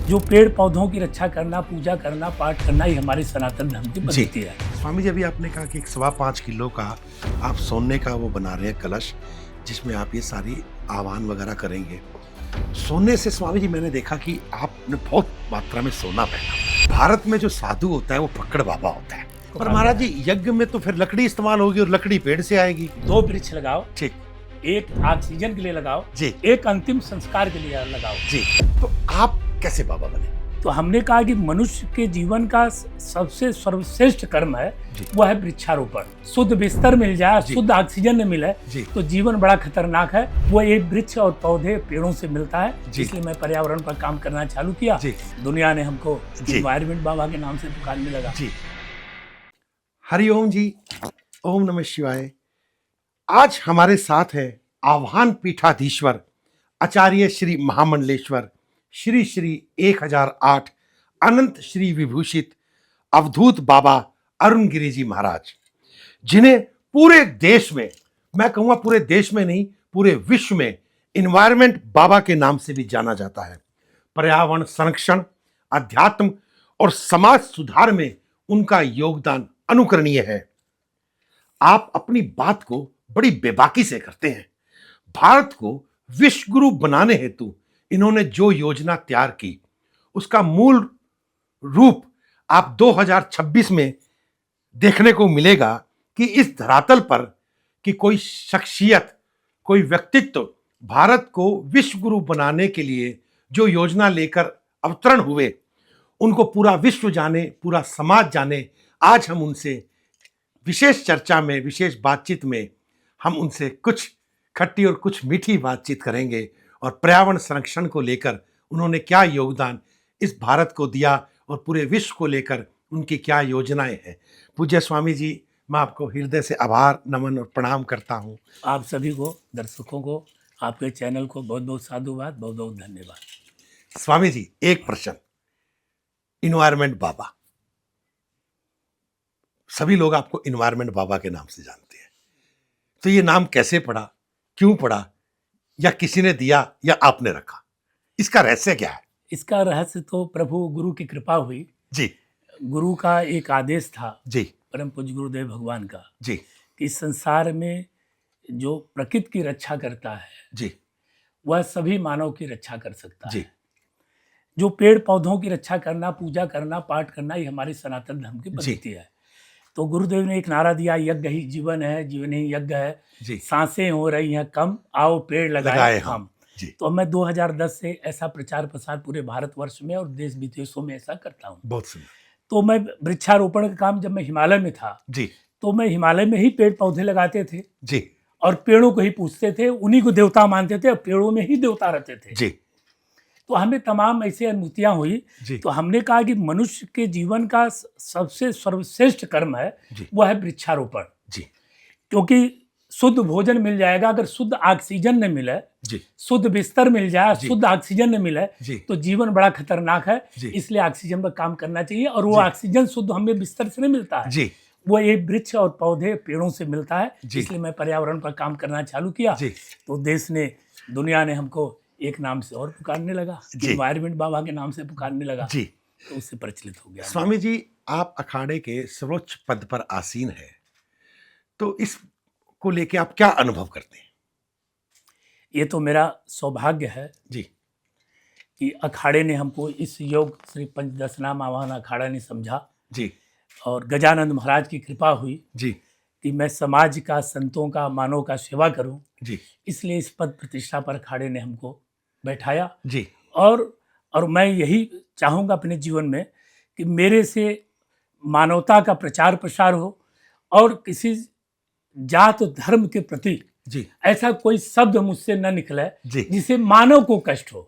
जो पेड़ पौधों की रक्षा करना, पूजा करना, पाठ करना ही हमारे सनातन धर्म की पद्धति है। स्वामी जी, अभी आपने कहा कि 5.25 किलो का आप सोने का वो बना रहे हैं कलश, जिसमें आप ये सारी आह्वान वगैरह करेंगे। सोने से स्वामी जी मैंने देखा कि आपने बहुत मात्रा में सोना पहना। भारत में जो साधु होता है वो पकड़ बाबा होता है, पर महाराज जी यज्ञ में तो फिर लकड़ी इस्तेमाल होगी और लकड़ी पेड़ से आएगी। 2 वृक्ष लगाओ, ठीक, एक ऑक्सीजन के लिए लगाओ जी, एक अंतिम संस्कार के लिए लगाओ जी। तो आप कैसे बाबा बने? तो हमने कहा कि मनुष्य के जीवन का सबसे सर्वश्रेष्ठ कर्म है, वो है वृक्षारोपण। शुद्ध बिस्तर मिल जाए, शुद्ध ऑक्सीजन न मिले तो जीवन बड़ा खतरनाक है। वो ये वृक्ष और पौधे पेड़ों से मिलता है, इसलिए मैं पर्यावरण पर काम करना चालू किया। दुनिया ने हमको एनवायरमेंट बाबा के नाम से पुकारने लगा। हरिओम जी, ओम नमः शिवाय। आज हमारे साथ है आह्वान पीठाधीश्वर आचार्य श्री महामंडलेश्वर श्री श्री 1008 अनंत श्री विभूषित अवधूत बाबा अरुण गिरी जी महाराज, जिन्हें पूरे देश में, मैं कहूंगा पूरे देश में नहीं पूरे विश्व में, इन्वायरमेंट बाबा के नाम से भी जाना जाता है। पर्यावरण संरक्षण, अध्यात्म और समाज सुधार में उनका योगदान अनुकरणीय है। आप अपनी बात को बड़ी बेबाकी से करते हैं। भारत को विश्व गुरु बनाने हेतु इन्होंने जो योजना तैयार की, उसका मूल रूप आप 2026 में देखने को मिलेगा कि इस धरातल पर कि कोई शख्सियत, कोई व्यक्तित्व भारत को विश्व गुरु बनाने के लिए जो योजना लेकर अवतरण हुए, उनको पूरा विश्व जाने, पूरा समाज जाने। आज हम उनसे विशेष चर्चा में, विशेष बातचीत में हम उनसे कुछ खट्टी और कुछ मीठी बातचीत करेंगे और पर्यावरण संरक्षण को लेकर उन्होंने क्या योगदान इस भारत को दिया और पूरे विश्व को लेकर उनकी क्या योजनाएं हैं। पूज्य स्वामी जी, मैं आपको हृदय से आभार, नमन और प्रणाम करता हूं। आप सभी को, दर्शकों को, आपके चैनल को बहुत बहुत साधुवाद, बहुत बहुत धन्यवाद। स्वामी जी, एक प्रश्न, इन्वायरमेंट बाबा, सभी लोग आपको इन्वायरमेंट बाबा के नाम से जानते हैं, तो ये नाम कैसे पड़ा, क्यों पड़ा, या किसी ने दिया या आपने रखा? इसका रहस्य क्या है? इसका रहस्य तो प्रभु गुरु की कृपा हुई जी। गुरु का एक आदेश था जी, परम पूज्य गुरुदेव भगवान का जी, कि इस संसार में जो प्रकृति की रक्षा करता है जी, वह सभी मानव की रक्षा कर सकता जी, है। जो पेड़ पौधों की रक्षा करना, पूजा करना, पाठ करना ही हमारे सनातन धर्म की पद्धति है। तो गुरुदेव ने एक नारा दिया, यज्ञ ही जीवन है, जीवन ही यज्ञ है, सांसें हो रही हैं कम, आओ पेड़ लगाए हम। तो मैं 2010 से ऐसा प्रचार प्रसार पूरे भारतवर्ष में और देश विदेशों में ऐसा करता हूँ। बहुत सुंदर। तो मैं वृक्षारोपण का काम, जब मैं हिमालय में था तो मैं हिमालय में ही पेड़ पौधे लगाते थे जी, और पेड़ों को ही पूजते थे, उन्हीं को देवता मानते थे और पेड़ों में ही देवता रहते थे जी। तो हमें तमाम ऐसी अनुभूतियां हुई। तो हमने कहा कि मनुष्य के जीवन का सबसे सर्वश्रेष्ठ कर्म है, वो है वृक्षारोपण। क्योंकि शुद्ध भोजन मिल जाएगा, अगर शुद्ध ऑक्सीजन न मिले, शुद्ध बिस्तर मिल जाए, शुद्ध ऑक्सीजन न मिले तो जीवन बड़ा खतरनाक है। इसलिए ऑक्सीजन पर काम करना चाहिए और वो ऑक्सीजन शुद्ध हमें बिस्तर से नहीं मिलता है, वो ये वृक्ष और पौधे पेड़ों से मिलता है। इसलिए मैं पर्यावरण पर काम करना चालू किया। तो देश ने, दुनिया ने हमको एक नाम से और पुकारने लगा, एनवायरमेंट बाबा के नाम से पुकारने लगा। तो उससे प्रचलित हो गया। स्वामी जी, आप अखाड़े के सर्वोच्च पद पर आसीन है, तो इस को लेके आप क्या अनुभव करते हैं? ये तो मेरा सौभाग्य है कि अखाड़े ने हमको इस योग श्री पंचदशनाम आवाहन अखाड़ा ने समझा और गजानंद महाराज की कृपा हुई कि मैं समाज का, संतों का, मानव का सेवा करूं। इसलिए इस पद प्रतिष्ठा पर अखाड़े ने हमको बैठाया। और मैं यही चाहूँगा अपने जीवन में कि मेरे से मानवता का प्रचार प्रसार हो और किसी जात धर्म के प्रति ऐसा कोई शब्द मुझसे न निकले जिसे मानव को कष्ट हो।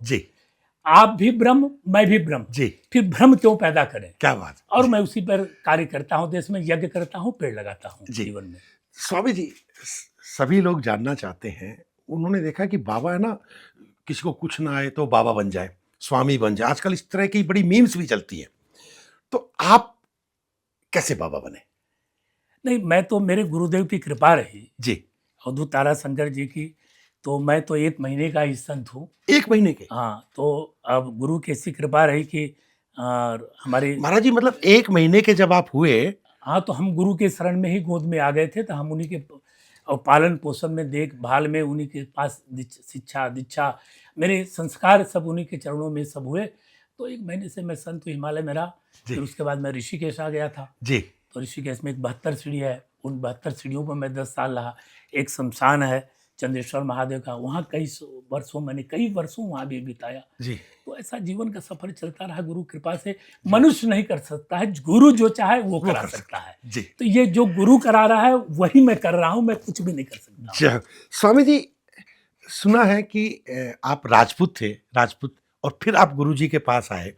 आप भी ब्रह्म, मैं भी ब्रह्म, फिर भ्रम क्यों पैदा करें? क्या बात। और मैं उसी पर कार्य करता हूँ, देश में यज्ञ करता हूँ, पेड़ लगाता हूँ जीवन में। स्वामी जी, सभी लोग जानना चाहते हैं, उन्होंने देखा कि बाबा है ना, किसी को कुछ ना आए तो बाबा बन जाए, स्वामी बन जाए, आजकल इस तरह की बड़ी मीम्स भी चलती हैं, तो आप कैसे बाबा बने? नहीं, मैं तो, मेरे गुरुदेव की कृपा रही, अवधूत तारा शंकर जी की तो मैं तो 1 महीने का ही संत हूँ। 1 महीने के? हाँ, तो अब गुरु की ऐसी कृपा रही कि हमारे महाराज जी मतलब 1 महीने के जब आप हुए, हाँ, तो हम गुरु के शरण में ही गोद में आ गए थे, तो हम उन्हीं के पालन पोषण में, देखभाल में, उन्हीं के पास शिक्षा दीक्षा, मेरे संस्कार सब उन्हीं के चरणों में सब हुए। तो 1 महीने से मैं संत हिमालय में रहा। फिर उसके बाद मैं ऋषिकेश आ गया था। जी। तो ऋषिकेश में एक 72 सीढ़ी है, उन 72 सीढ़ियों पर मैं 10 साल रहा। एक शमशान है चंद्रेश्वर महादेव का, वहाँ मैंने कई वर्षों वहाँ भी बिताया। जी। तो ऐसा जीवन का सफर चलता रहा गुरु कृपा से। मनुष्य नहीं कर सकता है, गुरु जो चाहे वो करा सकता है। जी। तो ये जो गुरु करा रहा है वही मैं कर रहा हूँ, मैं कुछ भी नहीं कर सकता। स्वामी जी, सुना है कि आप राजपूत थे, राजपूत, और फिर आप गुरु जी के पास आए,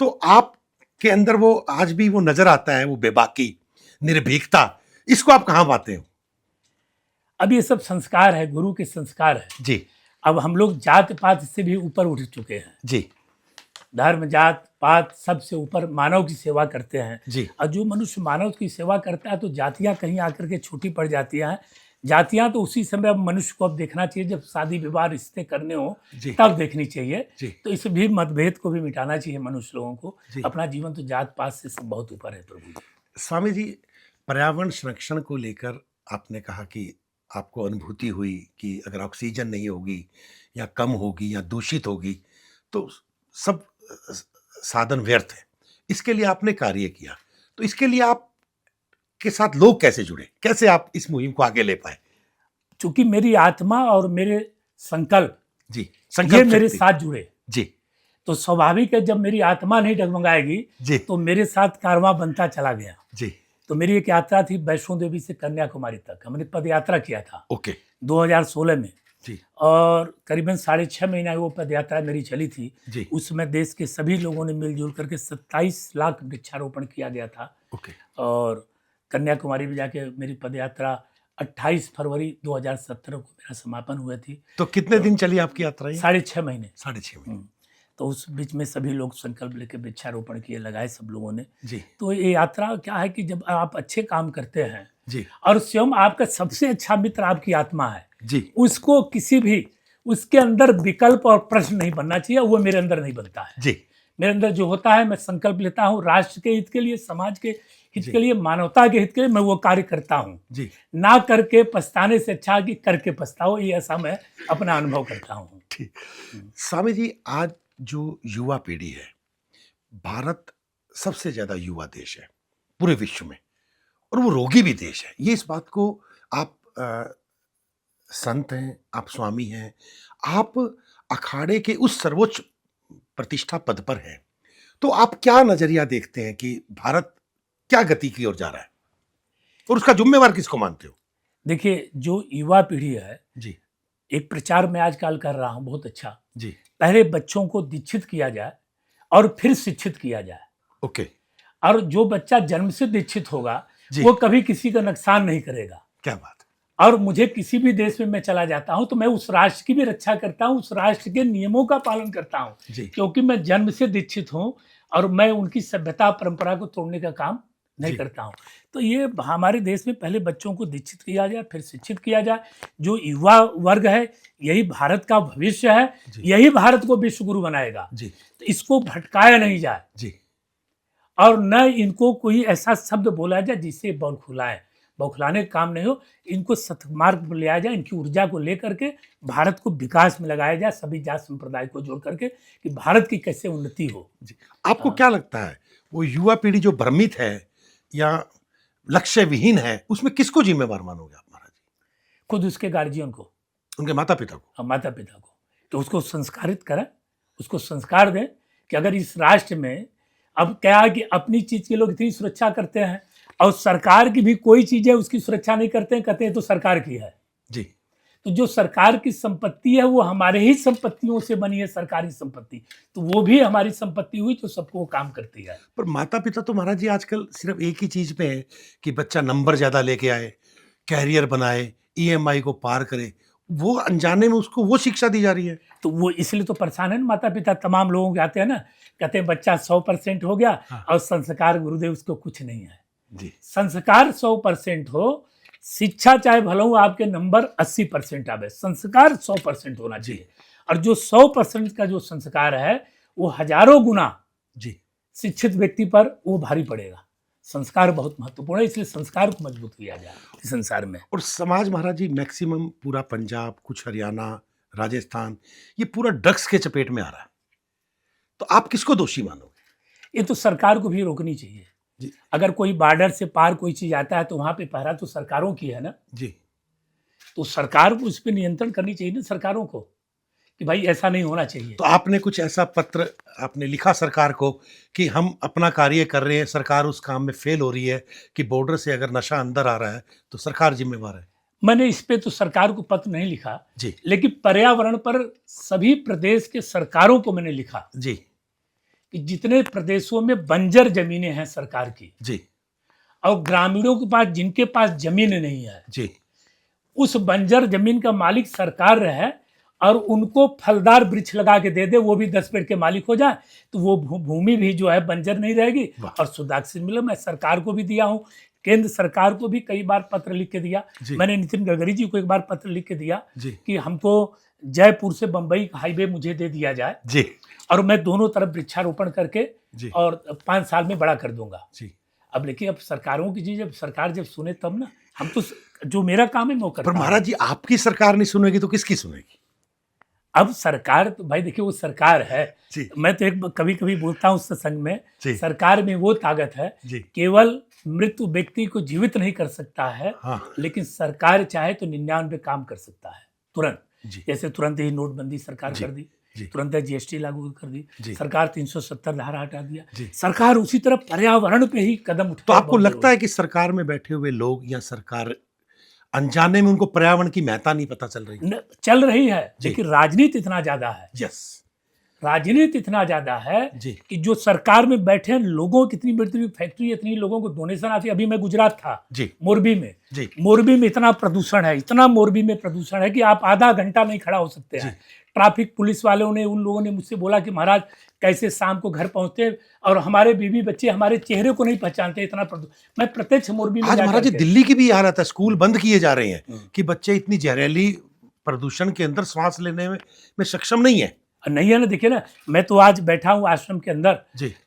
तो आपके अंदर वो आज भी वो नजर आता है, वो बेबाकी, निर्भीकता, इसको आप कहाँ पाते हो? अब ये सब संस्कार है, गुरु के संस्कार है जी। अब हम लोग जात पात से भी ऊपर उठ चुके हैं जी। धर्म जात पात सबसे ऊपर मानव की सेवा करते हैं जी। और जो मनुष्य मानव की सेवा करता है तो जातियां कहीं आकर के छोटी पड़ जाती हैं। जातियां तो उसी समय अब मनुष्य को अब देखना चाहिए जब शादी विवाह रिश्ते करने हो तब देखनी चाहिए। तो इस भी मतभेद को भी मिटाना चाहिए मनुष्य लोगों को। अपना जीवन तो जात पात से सब बहुत ऊपर है प्रभु। स्वामी जी, पर्यावरण संरक्षण को लेकर आपने कहा कि आपको अनुभूति हुई कि अगर ऑक्सीजन नहीं होगी या कम होगी या दूषित होगी तो सब साधन व्यर्थ है। इसके लिए आपने कार्य किया, तो इसके लिए आप के साथ लोग कैसे जुड़े, कैसे आप इस मुहिम को आगे ले पाए? चूंकि मेरी आत्मा और मेरे संकल्प जी, ये मेरे साथ जुड़े जी, तो स्वाभाविक है जब मेरी आत्मा नहीं डगमगाएगी जी तो मेरे साथ कारवां बनता चला गया जी। तो मेरी एक यात्रा थी वैष्णो देवी से कन्याकुमारी तक, हमने पद यात्रा किया था 2016 में जी। और करीबन 6.5 महीना वो पद यात्रा मेरी चली थी जी। उसमें देश के सभी लोगों ने मिलजुल करके 27 लाख वृक्षारोपण किया गया था और कन्याकुमारी में जाके मेरी पद यात्रा 28 फरवरी 2017 को मेरा समापन हुए थी। तो कितने दिन चली आपकी यात्रा? 6.5 महीने। 6.5 महीने। तो उस बीच में सभी लोग संकल्प लेकर वृक्षारोपण किए, लगाए सब लोगों ने जी। तो ये यात्रा क्या है कि जब आप अच्छे काम करते हैं जी और स्वयं आपका सबसे अच्छा मित्र आपकी आत्मा है जी, उसको किसी भी उसके अंदर विकल्प और प्रश्न नहीं बनना चाहिए। वो मेरे अंदर नहीं बनता है जी। मेरे अंदर जो होता है मैं संकल्प लेता हूँ राष्ट्र के हित के लिए, समाज के हित के लिए, मानवता के हित के लिए मैं वो कार्य करता हूँ जी। ना करके पछताने से अच्छा कि करके पछताओ, ये ऐसा मैं अपना अनुभव करता हूँ। स्वामी जी, आज जो युवा पीढ़ी है, भारत सबसे ज्यादा युवा देश है पूरे विश्व में और वो रोगी भी देश है। ये इस बात को आप संत हैं, आप स्वामी हैं, आप अखाड़े के उस सर्वोच्च प्रतिष्ठा पद पर हैं, तो आप क्या नजरिया देखते हैं कि भारत क्या गति की ओर जा रहा है और उसका जिम्मेवार किसको मानते हो? देखिए, जो युवा पीढ़ी है जी, एक प्रचार में आजकल कर रहा हूं बहुत अच्छा जी। पहले बच्चों को दीक्षित किया जाए और फिर शिक्षित किया जाए और जो बच्चा जन्म से दीक्षित होगा वो कभी किसी का नुकसान नहीं करेगा। क्या बात। और मुझे किसी भी देश में मैं चला जाता हूं तो मैं उस राष्ट्र की भी रक्षा करता हूं, उस राष्ट्र के नियमों का पालन करता हूं क्योंकि मैं जन्म से दीक्षित हूं और मैं उनकी सभ्यता परंपरा को तोड़ने का काम नहीं करता हूं। तो ये हमारे देश में पहले बच्चों को दीक्षित किया जाए फिर शिक्षित किया जाए। जो युवा वर्ग है यही भारत का भविष्य है, यही भारत को विश्व गुरु बनाएगा जी। तो इसको भटकाया नहीं जाए जी। और न इनको कोई ऐसा शब्द बोला जाए जिससे बौखलाए, बौखलाने का काम नहीं हो। इनको सतमार्ग पर ले आया जाए, इनकी ऊर्जा को लेकर के भारत को विकास में लगाया जाए, सभी जात संप्रदाय को जोड़ करके कि भारत की कैसे उन्नति हो जी। आपको क्या लगता है वो युवा पीढ़ी जो भ्रमित है या लक्ष्य विहीन है, उसमें किसको जिम्मेवार मानोगे आप महाराज? खुद उसके गार्जियन को, उनके माता पिता को। माता पिता को। तो उसको संस्कारित करें, उसको संस्कार दें कि अगर इस राष्ट्र में अब क्या है कि अपनी चीज के लोग इतनी सुरक्षा करते हैं और सरकार की भी कोई चीज है उसकी सुरक्षा नहीं करते हैं, कहते हैं तो सरकार की है जी। तो जो सरकार की संपत्ति है वो हमारे ही संपत्तियों से बनी है सरकारी संपत्ति, तो वो भी हमारी संपत्ति हुई तो सबको काम करती है। पर माता पिता तो महाराज जी आजकल सिर्फ एक ही चीज पे है कि बच्चा नंबर ज्यादा लेके आए, कैरियर बनाए, EMI को पार करे, वो अनजाने में उसको वो शिक्षा दी जा रही है। तो वो इसलिए तो परेशान है ना माता पिता। तमाम लोगों के आते हैं ना, कहते हैं बच्चा 100% हो गया और संस्कार गुरुदेव उसको कुछ नहीं है जी। संस्कार 100% हो शिक्षा चाहे भले हो आपके नंबर 80% आवे, संस्कार 100% होना चाहिए। और जो 100% का जो संस्कार है वो हजारों गुना जी शिक्षित व्यक्ति पर वो भारी पड़ेगा। संस्कार बहुत महत्वपूर्ण है, इसलिए संस्कार को मजबूत किया जाए इस संसार में। और समाज महाराज जी मैक्सिमम पूरा पंजाब, कुछ हरियाणा, राजस्थान, ये पूरा ड्रग्स के चपेट में आ रहा है, तो आप किसको दोषी मानोगे? ये तो सरकार को भी रोकनी चाहिए जी अगर कोई बॉर्डर से पार कोई चीज आता है तो वहां पे पहरा तो सरकारों की है ना, जी तो सरकार को इस पे नियंत्रण करनी चाहिए ना, सरकारों को, कि भाई ऐसा नहीं होना चाहिए। तो आपने कुछ ऐसा पत्र आपने लिखा सरकार को कि हम अपना कार्य कर रहे हैं, सरकार उस काम में फेल हो रही है कि बॉर्डर से अगर नशा अंदर आ रहा है तो सरकार जिम्मेवार है? मैंने इस पे तो सरकार को पत्र नहीं लिखा जी लेकिन पर्यावरण पर सभी प्रदेश के सरकारों को मैंने लिखा जी कि जितने प्रदेशों में बंजर जमीनें हैं सरकार की, जी और ग्रामीणों के पास जिनके पास जमीन नहीं है, जी उस बंजर जमीन का मालिक सरकार रहे और उनको फलदार वृक्ष लगा के दे दे, वो भी 10 पेड़ के मालिक हो जाए, तो वो भूमि भी जो है बंजर नहीं रहेगी और शुद्ध ऑक्सीजन मिले। मैं सरकार को भी दिया हूँ, केंद्र सरकार को भी कई बार पत्र लिख के दिया। मैंने नितिन गडकरी जी को एक बार पत्र लिख के दिया कि हमको जयपुर से बंबई हाईवे मुझे दे दिया जाए जी और मैं दोनों तरफ वृक्षारोपण करके और 5 साल में बड़ा कर दूंगा जी। अब लेकिन अब सरकारों की चीज जब सरकार जब सुने तब ना, हम तो जो मेरा काम है वो करता पर महाराज जी आपकी सरकार नहीं सुनेगी तो किसकी सुनेगी? अब सरकार तो भाई देखिए वो सरकार है जी। मैं तो एक कभी कभी बोलता हूँ सत्संग में, सरकार में वो ताकत है केवल मृत्यु व्यक्ति को जीवित नहीं कर सकता है, लेकिन सरकार चाहे तो 99 काम कर सकता है तुरंत। जैसे तुरंत ही नोटबंदी सरकार कर दी, तुरंत जीएसटी लागू कर दी सरकार, 370 धारा हटा दिया सरकार, उसी तरह पर्यावरण पे ही कदम उठा। तो आपको लगता है कि सरकार में बैठे हुए लोग या सरकार अनजाने में उनको पर्यावरण की महत्ता नहीं पता चल रही है? लेकिन राजनीति इतना ज्यादा है, राजनीति इतना ज्यादा है कि जो सरकार में बैठे लोगों की इतनी बड़ी फैक्ट्री, इतनी लोगों को डोनेशन आती है। अभी मैं गुजरात था मोरबी में इतना प्रदूषण है, इतना मोरबी में प्रदूषण है कि आप आधा घंटा नहीं खड़ा हो सकते हैं। ट्रैफिक पुलिस वालों ने, उन लोगों ने मुझसे बोला कि महाराज कैसे शाम को घर पहुंचते और हमारे बीवी बच्चे हमारे चेहरे को नहीं पहचानते, इतना प्रदूषण। मैं प्रत्यक्ष मोरबी में आज महाराज जी दिल्ली की भी हालत है, स्कूल बंद किए जा रहे हैं कि बच्चे इतनी जहरीली प्रदूषण के अंदर सांस लेने में सक्षम नहीं है ना। देखिए ना, मैं तो आज बैठा हूँ आश्रम के अंदर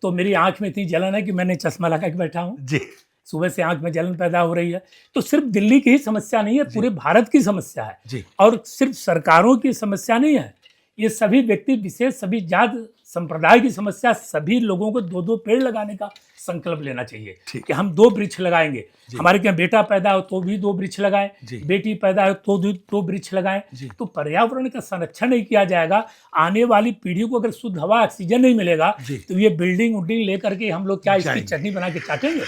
तो मेरी आंख में इतनी जलन है कि मैंने चश्मा लगा के बैठा हूँ सुबह से आंख में जलन पैदा हो रही है। तो सिर्फ दिल्ली की ही समस्या नहीं है, पूरे भारत की समस्या है और सिर्फ सरकारों की समस्या नहीं है, ये सभी व्यक्ति विशेष, सभी जात संप्रदाय की समस्या। सभी लोगों को 2-2 पेड़ लगाने का संकल्प लेना चाहिए कि हम 2 वृक्ष लगाएंगे। हमारे यहाँ बेटा पैदा हो तो भी 2 वृक्ष लगाएं, बेटी पैदा हो तो 2 वृक्ष लगाएं। तो पर्यावरण का संरक्षण नहीं किया जाएगा, आने वाली पीढ़ी को अगर शुद्ध हवा ऑक्सीजन नहीं मिलेगा तो ये बिल्डिंग उल्डिंग लेकर के हम लोग क्या इसकी चटनी बना के चाटेंगे?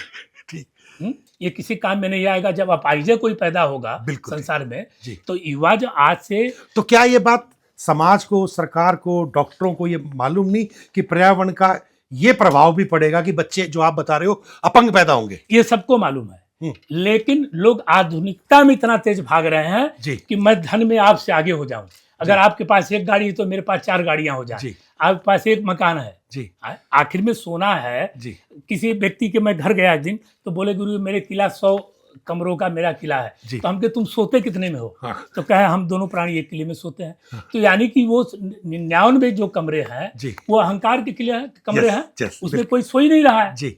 ये किसी काम में नहीं आएगा। जब अपाहिज कोई पैदा होगा संसार में तो युवा जो आज से, तो क्या ये बात समाज को, सरकार को, डॉक्टरों को ये मालूम नहीं कि पर्यावरण का ये प्रभाव भी पड़ेगा कि बच्चे जो आप बता रहे हो अपंग पैदा होंगे? ये सबको मालूम है, लेकिन लोग आधुनिकता में इतना तेज भाग रहे हैं कि मैं धन में आपसे आगे हो जाऊं। अगर आपके पास 1 गाड़ी है तो मेरे पास 4 गाड़ियां हो जाए, आपके पास 1 मकान है, आखिर में सोना है। किसी व्यक्ति के मैं घर गया एक दिन तो बोले गुरु मेरे किला 100 कमरों का मेरा किला है, तो हम कहे तुम सोते कितने में हो? तो कहे हम दोनों प्राणी एक किले में सोते हैं। तो यानी कि वो 99 जो कमरे हैं वो अहंकार के किले हैं, कमरे हैं, उसमें कोई सो ही नहीं रहा है।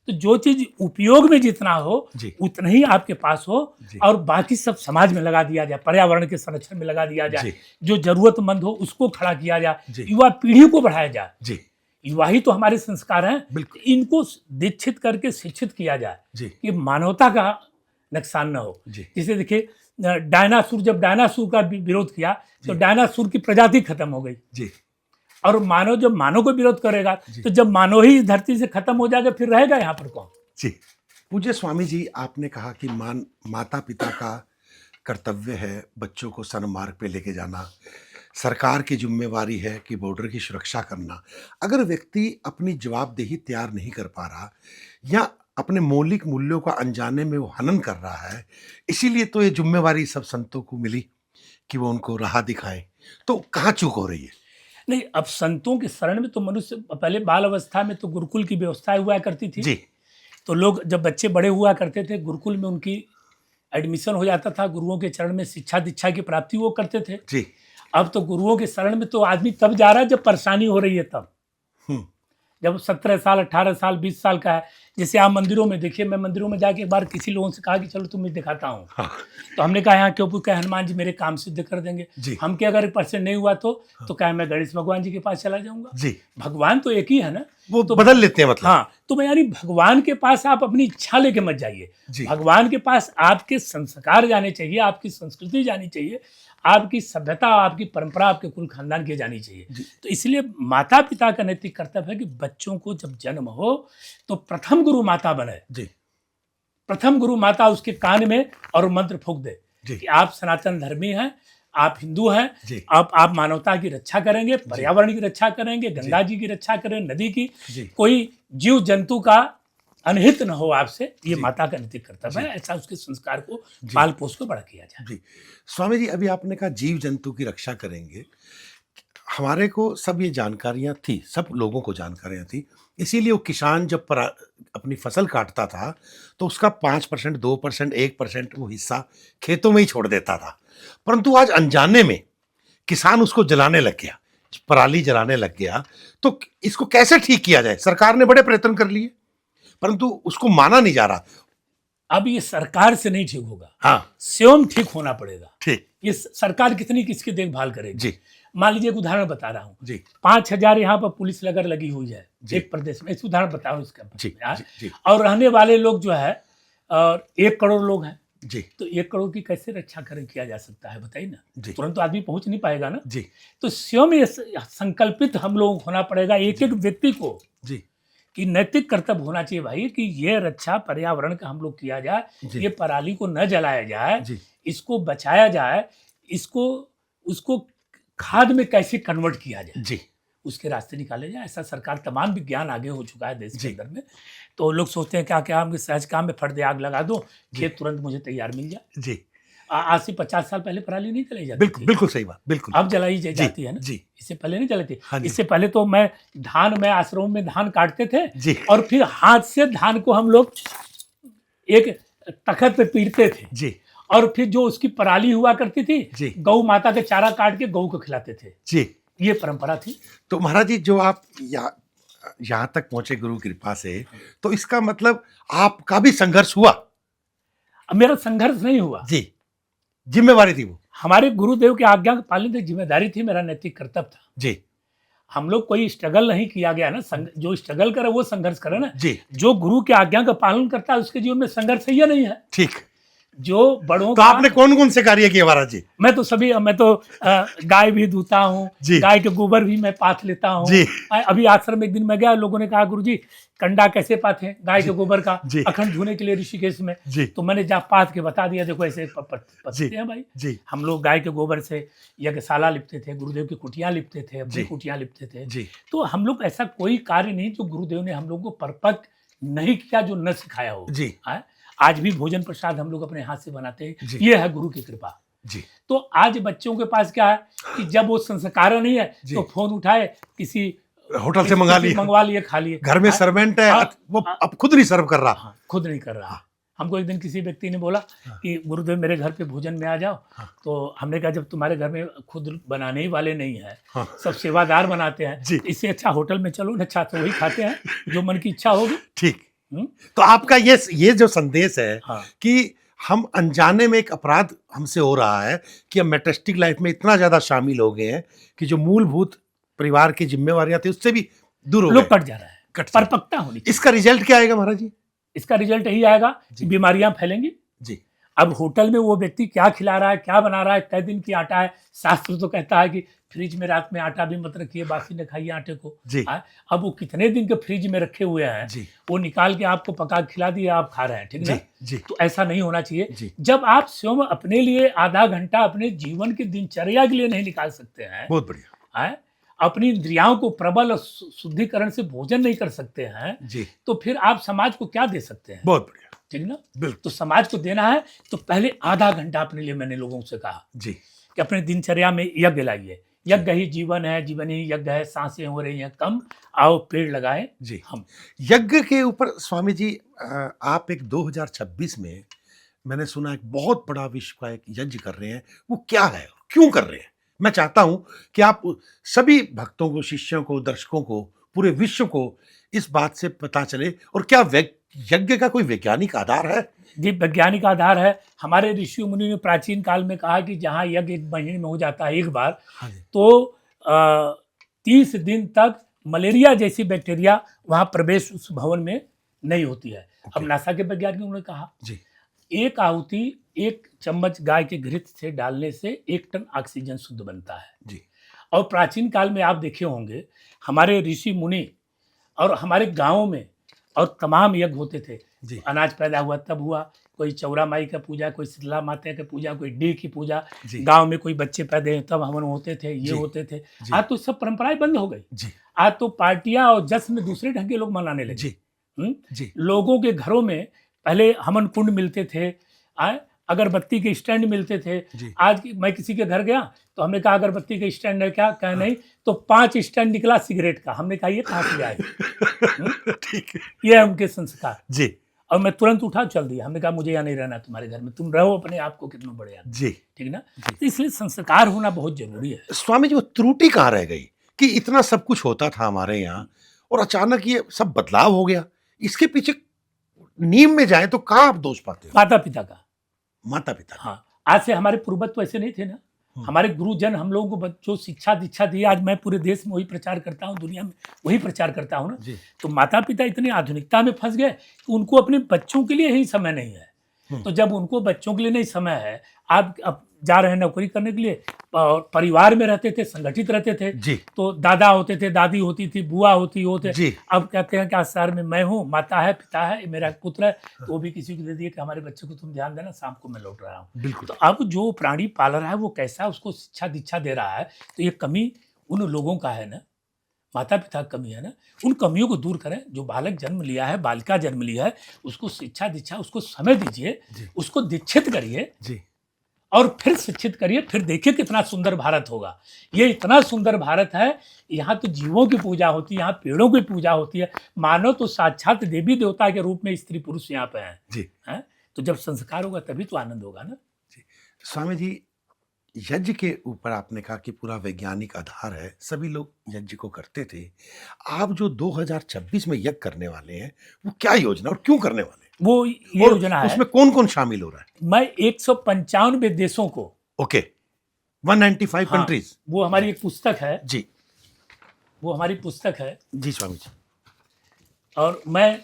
तो जो चीज उपयोग में जितना हो उतना ही आपके पास हो और बाकी सब समाज में लगा दिया जाए, पर्यावरण के संरक्षण में लगा दिया जाए, जो जरूरतमंद हो उसको खड़ा किया जाए, युवा पीढ़ी को बढ़ाया जाए। युवा ही तो हमारे संस्कार हैं, इनको दीक्षित करके शिक्षित किया जाए कि मानवता का नुकसान न हो। जैसे देखिए डायनासोर, जब डायनासोर का विरोध किया तो डायनासोर की प्रजाति खत्म हो गई और मानव जब मानव को विरोध करेगा तो जब मानव ही धरती से खत्म हो जाएगा फिर रहेगा यहाँ पर कौन? पूज्य स्वामी जी, आपने कहा कि माता पिता का कर्तव्य है बच्चों को सन्मार्ग पे लेके जाना, सरकार की जिम्मेवारी है कि बॉर्डर की सुरक्षा करना। अगर व्यक्ति अपनी जवाबदेही तैयार नहीं कर पा रहा या अपने मौलिक मूल्यों का अनजाने में वो हनन कर रहा है, इसीलिए तो ये जिम्मेवारी सब संतों को मिली कि वो उनको राह दिखाएं, तो कहाँ चूक हो रही है? नहीं, अब संतों के शरण में तो मनुष्य पहले बाल अवस्था में तो गुरुकुल की व्यवस्था हुआ करती थी तो लोग जब बच्चे बड़े हुआ करते थे गुरुकुल में उनकी एडमिशन हो जाता था, गुरुओं के चरण में शिक्षा दीक्षा की प्राप्ति वो करते थे जी। अब तो गुरुओं के शरण में तो आदमी तब जा रहा है जब परेशानी हो रही है, तब जब 17 साल 18 साल 20 साल का है। जैसे आप मंदिरों में देखिए, मैं मंदिरों में जाके एक बार किसी लोगों से कहा कि चलो तुम्हें दिखाता हूँ। हाँ। तो हमने कहा यहाँ क्यों? कहे हनुमान जी मेरे काम सिद्ध कर देंगे। हम क्या, अगर परसेंट नहीं हुआ तो कहे मैं गणेश भगवान जी के पास चला जाऊंगा। जी। भगवान तो एक ही है ना, वो तो बदल लेते हैं मतलब। हाँ, तो यानी भगवान के पास आप अपनी इच्छा लेके मत जाइए। भगवान के पास आपके संस्कार जाने चाहिए, आपकी संस्कृति जानी चाहिए, आपकी सभ्यता, आपकी परंपरा, आपके कुल खानदान की जानी चाहिए। तो इसलिए माता पिता का नैतिक कर्तव्य है कि बच्चों को जब जन्म हो तो प्रथम गुरु माता बने। प्रथम गुरु माता उसके कान में और मंत्र फूंक दे कि आप सनातन धर्मी हैं, आप हिंदू हैं, आप मानवता की रक्षा करेंगे, पर्यावरण की रक्षा करेंगे, गंगा जी की रक्षा करें, नदी की, कोई जीव जंतु का अनहित न हो आपसे, ये माता का नैतिक कर्तव्य है। ऐसा उसके संस्कार को पाल पोस को बड़ा किया जाए। जी स्वामी जी, अभी आपने कहा जीव जंतु की रक्षा करेंगे, हमारे को सब ये जानकारियां थी, सब लोगों को जानकारियां थी, इसीलिए वो किसान जब अपनी फसल काटता था तो उसका 5%, 2%, 1% वो हिस्सा खेतों में ही छोड़ देता था। परंतु आज अनजाने में किसान उसको जलाने लग गया, पराली जलाने लग गया। तो इसको कैसे ठीक किया जाए? सरकार ने बड़े प्रयत्न कर लिए परंतु उसको माना नहीं जा रहा। अब ये सरकार से नहीं ठीक होगा, हाँ, स्वयं ठीक होना पड़ेगा। ठीक। ये सरकार कितनी किसकी देखभाल करेगी? जी। मान लीजिए एक उदाहरण बता रहा हूँ जी। 5000 यहाँ पर पुलिस लगर लगी हुई है एक प्रदेश में, इस उदाहरण बता रहा हूँ इसका। जी, जी। और रहने वाले लोग जो है 1 करोड़ लोग हैं जी। तो 1 करोड़ की कैसे रक्षा किया जा सकता है, बताइए ना। तुरंत तो आदमी पहुंच नहीं पाएगा ना। जी। तो स्वयं ये संकल्पित हम लोगों को होना पड़ेगा, एक एक व्यक्ति को जी कि नैतिक कर्तव्य होना चाहिए भाई कि ये रक्षा पर्यावरण का हम लोग किया जाए, ये पराली को न जलाया जाए, इसको बचाया जाए, इसको उसको खाद में कैसे कन्वर्ट किया जाए जी, उसके रास्ते निकाले जाए। ऐसा सरकार तमाम विज्ञान आगे हो चुका है देश के अंदर में। तो लोग सोचते हैं क्या क्या हम सहज काम में फट दे आग लगा दो, खेत तुरंत मुझे तैयार मिल जाए। जी। आज से 50 साल पहले पराली नहीं जलाई जाती। बिल्कुल बिल्कुल सही बात, बिल्कुल। अब जलाई जाती है ना जी। इससे पहले नहीं जलाती। हाँ, इससे पहले तो मैं धान में आश्रम में धान काटते थे जी। और फिर हाथ से धान को हम लोग एक तख्त पे पीटते थे जी। और फिर जो उसकी पराली हुआ करती थी जी, गौ माता के चारा काट के गौ को खिलाते थे जी। ये परंपरा थी। तो महाराज जी, जो आप यहाँ तक पहुंचे गुरु कृपा से, तो इसका मतलब आपका भी संघर्ष हुआ? अब मेरा संघर्ष नहीं हुआ जी, जिम्मेवारी थी वो। हमारे गुरुदेव की आज्ञा का पालन की जिम्मेदारी थी, मेरा नैतिक कर्तव्य था। जी। हम लोग कोई स्ट्रगल नहीं किया गया ना, जो स्ट्रगल करे वो संघर्ष करे ना। जी। जो गुरु की आज्ञा का पालन करता है उसके जीवन में संघर्ष ही नहीं है। ठीक। जो बड़ों तो आपने कौन कौन से कार्य किए महाराज जी? मैं तो गाय भी दूता हूँ, गाय के गोबर भी मैं पाथ लेता हूँ। अभी आश्रम में एक दिन मैं गया, लोगों ने कहा गुरुजी कंडा कैसे पाथे गाय के गोबर का अखंड धोने के लिए ऋषिकेश में। तो मैंने जा पाथ के बता दिया, देखो ऐसे पत्ते हैं भाई। हम लोग गाय के गोबर से यज्ञशाला लिपते थे, गुरुदेव की कुटियां लिपते थे, अपनी कुटियां लिपते थे। तो हम लोग ऐसा कोई कार्य नहीं जो गुरुदेव ने हम लोग को परपक्व नहीं किया, जो न सिखाया हो। आज भी भोजन प्रसाद हम लोग अपने हाथ से बनाते हैं, ये है गुरु की कृपा। तो आज बच्चों के पास क्या है कि जब वो संस्कार नहीं है तो फोन उठाए, किसी होटल से मंगवा लिए, खा लिए। घर में सर्वेंट है, वो अब खुद नहीं सर्व कर रहा। खुद नहीं कर रहा। हमको एक दिन किसी व्यक्ति ने बोला कि गुरुदेव मेरे घर पे भोजन में आ जाओ। तो हमने कहा जब तुम्हारे घर में खुद बनाने ही वाले नहीं है, सब सेवादार बनाते हैं, इससे अच्छा होटल में चलो ना, अच्छा तो वही खाते हैं जो मन की इच्छा होगी। ठीक। तो आपका ये जो संदेश है कि हम अनजाने में एक अपराध हमसे हो रहा है कि हम मेटेस्टिक लाइफ में इतना ज्यादा शामिल हो गए हैं कि जो मूलभूत परिवार की जिम्मेवारियां थी उससे भी दूर हो गए, लोग कट जा रहा है। परपक्वता होनी चाहिए। इसका रिजल्ट क्या आएगा महाराज जी? इसका रिजल्ट यही आएगा कि बीमारियां फैलेंगी। जी। अब होटल में वो व्यक्ति क्या खिला रहा है, क्या बना रहा है, कै दिन की आटा है। शास्त्र तो कहता है कि फ्रिज में रात में आटा भी मत रखिए, बासी न खाइए आटे को। अब वो कितने दिन के फ्रिज में रखे हुए हैं, वो निकाल के आपको पका खिला दिया, आप खा रहे हैं, ठीक है। तो ऐसा नहीं होना चाहिए। जब आप स्वयं अपने लिए आधा घंटा अपने जीवन की दिनचर्या के लिए नहीं निकाल सकते हैं, बहुत बढ़िया है, अपनी इंद्रियाओं को प्रबल और शुद्धिकरण से भोजन नहीं कर सकते हैं, तो फिर आप समाज को क्या दे सकते हैं? बहुत बढ़िया, ठीक ना। तो समाज को देना है तो पहले आधा घंटा अपने लिए, मैंने लोगों से कहा कि अपने दिनचर्या में यज्ञ लाइए। यज्ञ ही जीवन है, जीवन ही यज्ञ है, सांसें हो रही हैं कम, आओ पेड़ लगाएं। हम यज्ञ के ऊपर स्वामी जी, आप एक 2026 में मैंने सुना एक बहुत बड़ा विश्व का एक यज्ञ कर रहे हैं, वो क्या है, क्यों कर रहे हैं? मैं चाहता हूं कि आप सभी भक्तों को, शिष्यों को, दर्शकों को, पूरे विश्व को इस बात से पता चले। और क्या यज्ञ का कोई वैज्ञानिक आधार है? जी, वैज्ञानिक आधार है। हमारे ऋषि मुनि ने प्राचीन काल में कहा कि जहाँ यज्ञ एक महीने में हो जाता है एक बार, तो 30 दिन तक मलेरिया जैसी बैक्टीरिया वहाँ प्रवेश उस भवन में नहीं होती है। अब नासा के वैज्ञानिकों ने कहा जी, एक आहुति 1 चम्मच गाय के घृत से डालने से 1 टन ऑक्सीजन शुद्ध बनता है जी। और प्राचीन काल में आप देखे होंगे हमारे ऋषि मुनि और हमारे गाँवों में और तमाम यज्ञ होते थे जी। अनाज पैदा हुआ तब हुआ, कोई चौरा माई का पूजा, कोई शीतला माता की पूजा, कोई डी की पूजा, गांव में कोई बच्चे पैदा हुए तब हवन होते थे, ये होते थे। आज तो सब परंपराएं बंद हो गई जी। आज तो पार्टियां और जश्न दूसरे ढंग के लोग मनाने लगे जी। जी। लोगों के घरों में पहले हवन कुंड मिलते थे, अगरबत्ती के स्टैंड मिलते थे। आज मैं किसी के घर गया तो हमने कहा अगरबत्ती के स्टैंड है क्या? कहा नहीं, तो 5 स्टैंड निकला सिगरेट का। हमने कहा ये कहाँ से आए? ठीक है, ये है उनके संस्कार जी। और मैं तुरंत उठा चल दिया। हमने कहा मुझे यहाँ नहीं रहना तुम्हारे घर में, तुम रहो अपने आप को कितना बड़े आदमी जी, ठीक ना। तो इसलिए संस्कार होना बहुत जरूरी है। स्वामी जी, वो त्रुटि कहाँ रह गई कि इतना सब कुछ होता था हमारे यहाँ और अचानक ये सब बदलाव हो गया? इसके पीछे नींव में जाए तो कहाँ आप दोष पाते हो? माता पिता का। माता पिता, हाँ। आज से हमारे पूर्वज तो ऐसे नहीं थे ना। हमारे गुरुजन हम लोगों को जो शिक्षा दीक्षा दी, आज मैं पूरे देश में वही प्रचार करता हूँ, दुनिया में वही प्रचार करता हूँ ना। तो माता पिता इतनी आधुनिकता में फंस गए कि उनको अपने बच्चों के लिए ही समय नहीं है। तो जब उनको बच्चों के लिए नहीं समय है, आप अब जा रहे हैं नौकरी करने के लिए, परिवार में रहते थे, संगठित रहते थे जी। तो दादा होते थे, दादी होती थी, बुआ होती होते। अब कहते हैं कि आज शहर में मैं हूँ, माता है, पिता है, मेरा पुत्र है, तो वो भी किसी को दे दिए कि हमारे बच्चे को तुम ध्यान देना, शाम को मैं लौट रहा हूँ। बिल्कुल। तो अब जो प्राणी पाल रहा है वो कैसा उसको शिक्षा दीक्षा दे रहा है, तो ये कमी उन लोगों का है ना, माता पिता की कमी है ना। उन कमियों को दूर करें। जो बालक जन्म लिया है, बालिका जन्म लिया है, उसको शिक्षा दीक्षा, उसको समय दीजिए, उसको दीक्षित करिए जी। और फिर शिक्षित करिए, फिर देखिए कितना सुंदर भारत होगा। ये इतना सुंदर भारत है, यहाँ तो जीवों की पूजा होती है, यहाँ पेड़ों की पूजा होती है। मानो तो साक्षात देवी देवता के रूप में स्त्री पुरुष यहाँ पे हैं जी। हैं? तो जब संस्कार होगा तभी तो आनंद होगा ना जी। स्वामी जी, यज्ञ के ऊपर आपने कहा कि पूरा वैज्ञानिक आधार है, सभी लोग यज्ञ को करते थे। आप जो 2026 में यज्ञ करने वाले हैं, वो क्या योजना और क्यों करने वाले हैं? वो ये योजना है, उसमें कौन कौन शामिल हो रहा है? मैं 195 देशों को, ओके, 195 कंट्रीज। वो हमारी एक पुस्तक है जी, वो हमारी पुस्तक है जी स्वामी जी। और मैं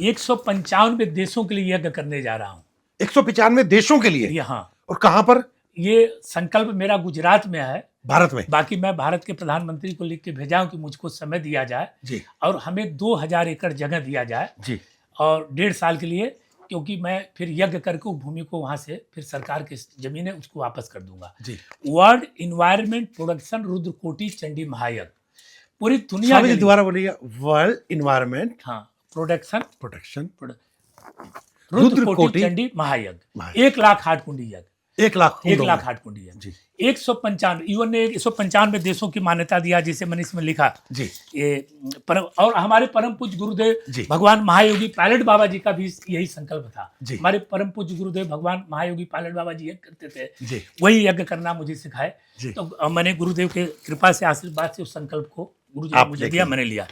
195 देशों के लिए यज्ञ करने जा रहा हूँ। 195 देशों के लिए? हाँ। और कहाँ पर? ये संकल्प मेरा गुजरात में है, भारत में। बाकी मैं भारत के प्रधानमंत्री को लिख के भेजा हूं कि मुझको समय दिया जाए जी। और हमें 2000 एकड़ जगह दिया जाए जी। और 1.5 साल के लिए, क्योंकि मैं फिर यज्ञ करके भूमि को वहां से फिर सरकार की जमीन है उसको वापस कर दूंगा जी। World environment production Rudrakoti Chandi महायज्ञ पूरी दुनिया में। दोबारा बोलिए, world environment production Rudrakoti Chandi महायज्ञ, 1 लाख हाट कुंडी यज्ञ, 1 लाख हाट कुंडी है जी। 195 ईवन ने 195 देशों की मान्यता दिया, जिसे मैंने इसमें लिखा जी। ये और हमारे परम पूज्य गुरुदेव भगवान महायोगी पायलट बाबा जी का भी यही संकल्प था। हमारे परम पूज्य गुरुदेव भगवान महायोगी पायलट बाबा जी यज्ञ करते थे, वही यज्ञ करना मुझे सिखाए। तो मैंने गुरुदेव के कृपा से, आशीर्वाद से उस संकल्प को गुरुजी ने मुझे दिया, मैंने लिया